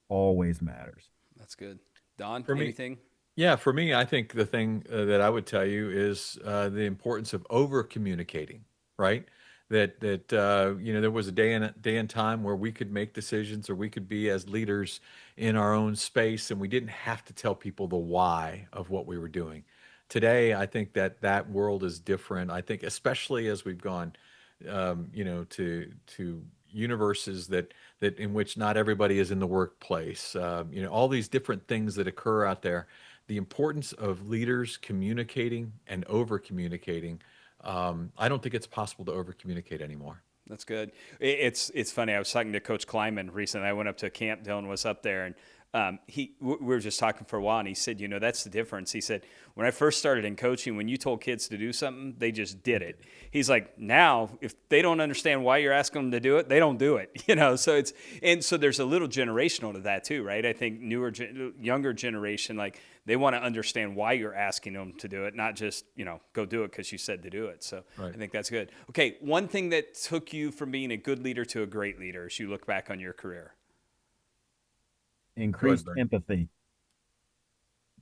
Speaker 1: always matters.
Speaker 2: That's good. Don,
Speaker 4: anything? Yeah, for me, I think the thing that I would tell you is the importance of over communicating, right? That there was a day and time where we could make decisions or we could be as leaders in our own space and we didn't have to tell people the why of what we were doing. Today, I think that world is different. I think especially as we've gone, to universes that in which not everybody is in the workplace. All these different things that occur out there. The importance of leaders communicating and over communicating. I don't think it's possible to over communicate anymore.
Speaker 2: That's good. It's funny. I was talking to Coach Kleiman recently. I went up to a camp. Dylan was up there, and We were just talking for a while, and he said, that's the difference. He said, when I first started in coaching, when you told kids to do something, they just did it. He's like, now if they don't understand why you're asking them to do it, they don't do it. So there's a little generational to that too, right? I think younger generation, like they want to understand why you're asking them to do it, not just go do it because you said to do it. So
Speaker 4: Right.
Speaker 2: I think that's good. Okay, one thing that took you from being a good leader to a great leader as you look back on your career.
Speaker 1: Increased
Speaker 4: Bernie.
Speaker 1: empathy.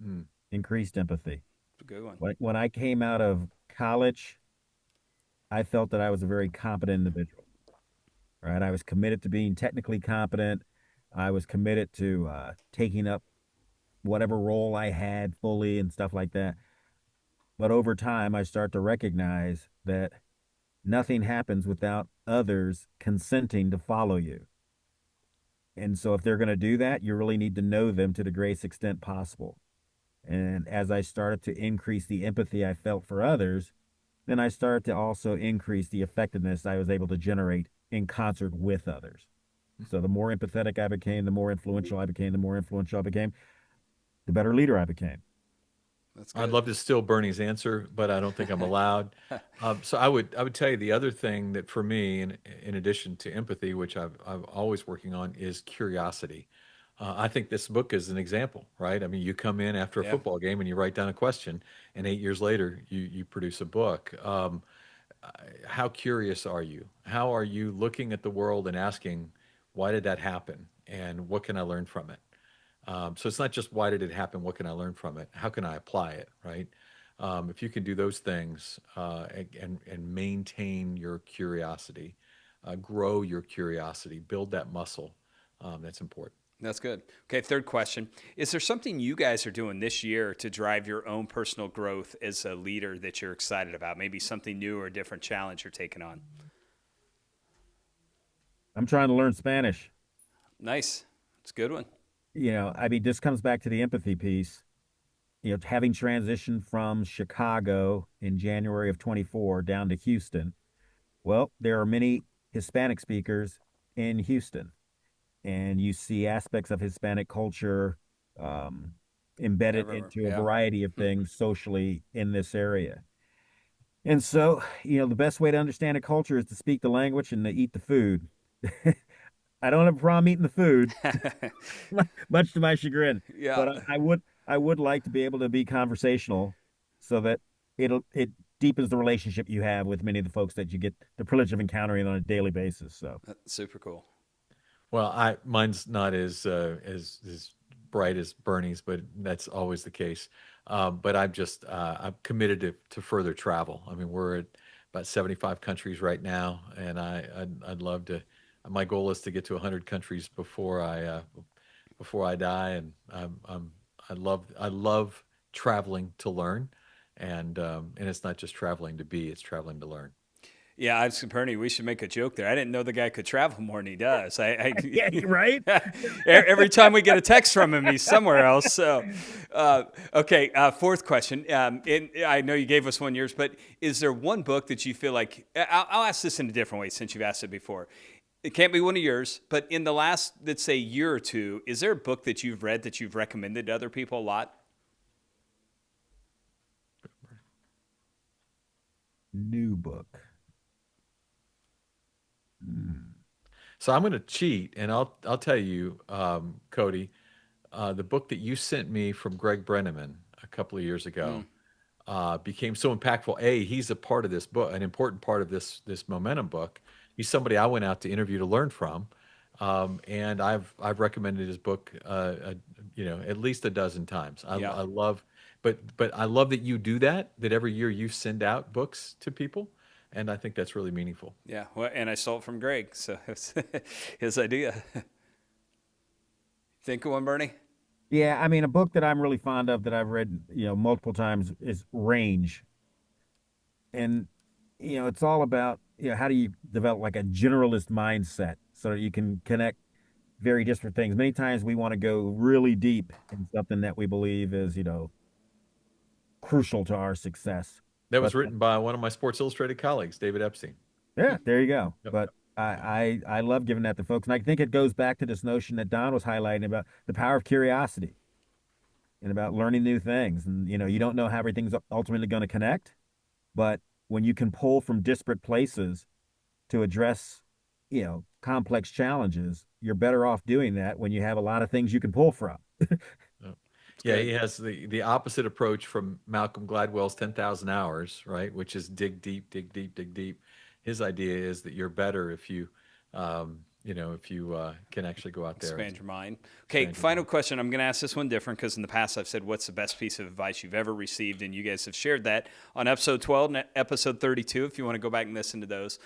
Speaker 4: Mm.
Speaker 1: Increased empathy.
Speaker 2: It's a good one.
Speaker 1: When I came out of college, I felt that I was a very competent individual. Right, I was committed to being technically competent. I was committed to taking up whatever role I had fully and stuff like that. But over time, I start to recognize that nothing happens without others consenting to follow you. And so, if they're going to do that, you really need to know them to the greatest extent possible. And as I started to increase the empathy I felt for others, then I started to also increase the effectiveness I was able to generate in concert with others. So the more empathetic I became, the more influential I became, the better leader I became.
Speaker 2: That's good.
Speaker 4: I'd love to steal Bernie's answer, but I don't think I'm allowed. So I would tell you the other thing that for me, in addition to empathy, which I'm always working on, is curiosity. I think this book is an example, right? I mean, you come in after a
Speaker 2: Yeah.
Speaker 4: football game and you write down a question, and 8 years later you produce a book. How curious are you? How are you looking at the world and asking, why did that happen, and what can I learn from it? So it's not just why did it happen? What can I learn from it? How can I apply it? Right? If you can do those things and maintain your curiosity, grow your curiosity, build that muscle, that's important.
Speaker 2: That's good. Okay, third question. Is there something you guys are doing this year to drive your own personal growth as a leader that you're excited about? Maybe something new or a different challenge you're taking on?
Speaker 1: I'm trying to learn Spanish.
Speaker 2: Nice. It's a good one.
Speaker 1: I mean, this comes back to the empathy piece. Having transitioned from Chicago in January of 24 down to Houston, well, there are many Hispanic speakers in Houston, and you see aspects of Hispanic culture embedded
Speaker 2: Everywhere.
Speaker 1: into a
Speaker 2: Yeah.
Speaker 1: variety of things socially in this area. And so, the best way to understand a culture is to speak the language and to eat the food. I don't have a problem eating the food, much to my chagrin,
Speaker 2: Yeah.
Speaker 1: but I would like to be able to be conversational so that it deepens the relationship you have with many of the folks that you get the privilege of encountering on a daily basis. So
Speaker 2: That's super cool.
Speaker 4: Well, mine's not as bright as Bernie's, but that's always the case. But I'm committed to further travel. I mean, we're at about 75 countries right now, and I'd love to. My goal is to get to 100 countries before I die, and I love traveling to learn, and it's not just traveling to be; it's traveling to learn.
Speaker 2: Yeah, I was comparing. We should make a joke there. I didn't know the guy could travel more than he does.
Speaker 1: yeah, right.
Speaker 2: Every time we get a text from him, he's somewhere else. So, okay. Fourth question. I know you gave us 1 year, but is there one book that you feel like? I'll ask this in a different way since you've asked it before. It can't be one of yours, but in the last, let's say, year or two, is there a book that you've read that you've recommended to other people a lot?
Speaker 1: New book.
Speaker 4: So I'm going to cheat, and I'll tell you, Cody, the book that you sent me from Greg Brenneman a couple of years ago became so impactful. He's a part of this book, an important part of this momentum book. He's somebody I went out to interview to learn from, and I've recommended his book, at least a dozen times.
Speaker 2: Yeah.
Speaker 4: I love, but I love that you do that. That every year you send out books to people, and I think that's really meaningful.
Speaker 2: Yeah. Well, and I stole it from Greg, so it's his idea. Think of one, Bernie?
Speaker 1: Yeah, I mean, a book that I'm really fond of that I've read, multiple times is Range. And, it's all about, how do you develop like a generalist mindset so that you can connect very disparate things. Many times we want to go really deep in something that we believe is, crucial to our success.
Speaker 4: That
Speaker 1: But
Speaker 4: was written by one of my Sports Illustrated colleagues, David Epstein.
Speaker 1: yeah, there you go.
Speaker 4: Yep.
Speaker 1: But I love giving that to folks, and I think it goes back to this notion that Don was highlighting about the power of curiosity and about learning new things. And you don't know how everything's ultimately going to connect, but when you can pull from disparate places to address, complex challenges, you're better off doing that when you have a lot of things you can pull from.
Speaker 4: Yeah.
Speaker 2: It's
Speaker 4: Yeah,
Speaker 2: good.
Speaker 4: he has the opposite approach from Malcolm Gladwell's 10,000 hours, right? Which is dig deep, dig deep, dig deep. His idea is that you're better if you, if you can actually go out there and
Speaker 2: Expand your mind. Okay,
Speaker 4: expand your
Speaker 2: final
Speaker 4: mind.
Speaker 2: question. I'm going to ask this one different because in the past I've said, what's the best piece of advice you've ever received? And you guys have shared that on episode 12 and episode 32, if you want to go back and listen to those.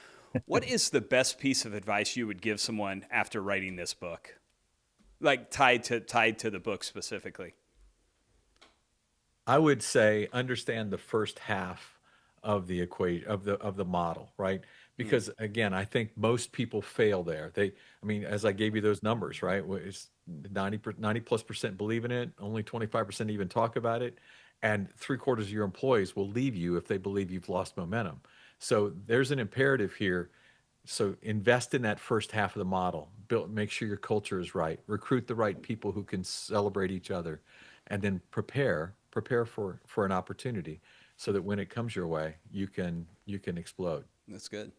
Speaker 2: What is the best piece of advice you would give someone after writing this book? Like tied to the book specifically.
Speaker 4: I would say understand the first half of the equation of the model, right?
Speaker 2: Mm,
Speaker 4: Because again, I think most people fail there. I mean, as I gave you those numbers, right? It's 90+% believe in it, only 25% even talk about it, and three-quarters of your employees will leave you if they believe you've lost momentum. So there's an imperative here. So invest in that first half of the model. Make sure your culture is right. Recruit the right people who can celebrate each other, and then prepare for an opportunity, so that when it comes your way, you can explode.
Speaker 2: that's good.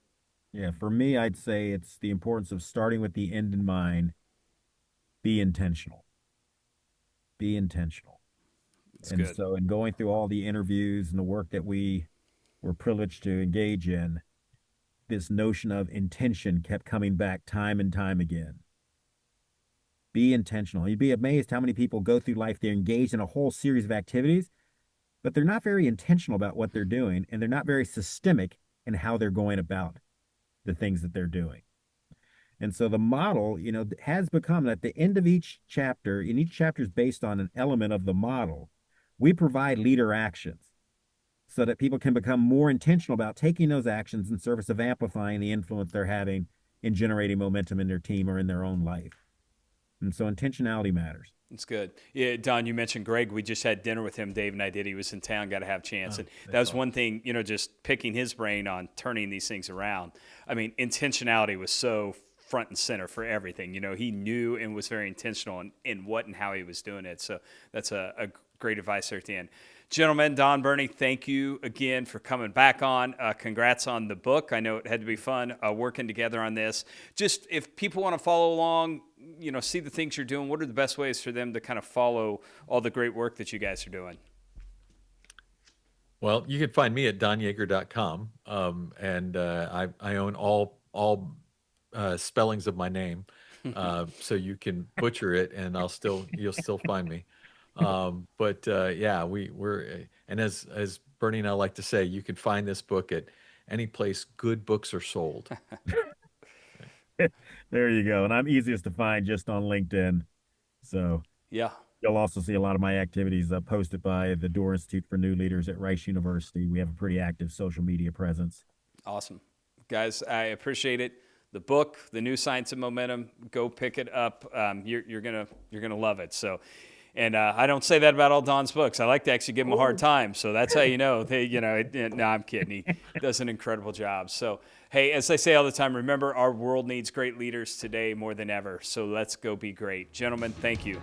Speaker 1: Yeah, for me, I'd say it's the importance of starting with the end in mind. Be intentional. Be intentional.
Speaker 2: That's
Speaker 1: And
Speaker 2: good.
Speaker 1: so, in going through all the interviews and the work that we were privileged to engage in, this notion of intention kept coming back time and time again. Be intentional. You'd be amazed how many people go through life, they're engaged in a whole series of activities, but they're not very intentional about what they're doing, and they're not very systemic in how they're going about the things that they're doing. And so the model, has become at the end of each chapter, and each chapter is based on an element of the model. We provide leader actions so that people can become more intentional about taking those actions in service of amplifying the influence they're having in generating momentum in their team or in their own life. And so intentionality matters.
Speaker 2: That's good. Yeah, Don, you mentioned Greg. We just had dinner with him. Dave and I did. He was in town. Got to have a chance.
Speaker 4: Oh,
Speaker 2: And that
Speaker 4: that's
Speaker 2: was
Speaker 4: awesome.
Speaker 2: one thing, just picking his brain on turning these things around. I mean, intentionality was so front and center for everything. He knew and was very intentional in what and how he was doing it. So that's a great advice there at the end. Gentlemen, Don, Bernie, thank you again for coming back on. Congrats on the book. I know it had to be fun working together on this. Just if people want to follow along, see the things you're doing, what are the best ways for them to kind of follow all the great work that you guys are doing?
Speaker 4: Well, you can find me at donyaeger.com, and I own all spellings of my name, so you can butcher it, and you'll still find me. But yeah, and as Bernie and I like to say, you can find this book at any place good books are sold.
Speaker 1: There you go. And I'm easiest to find just on LinkedIn. So
Speaker 2: Yeah,
Speaker 1: you'll also see a lot of my activities posted by the Doerr Institute for New Leaders at Rice University. We have a pretty active social media presence.
Speaker 2: awesome. Guys, I appreciate it. The book, The New Science of Momentum, go pick it up. You're gonna love it. So, and I don't say that about all Don's books. I like to actually give him a hard time. So that's how you know. No, I'm kidding. He does an incredible job. So, hey, as I say all the time, remember our world needs great leaders today more than ever. So let's go be great, gentlemen. Thank you.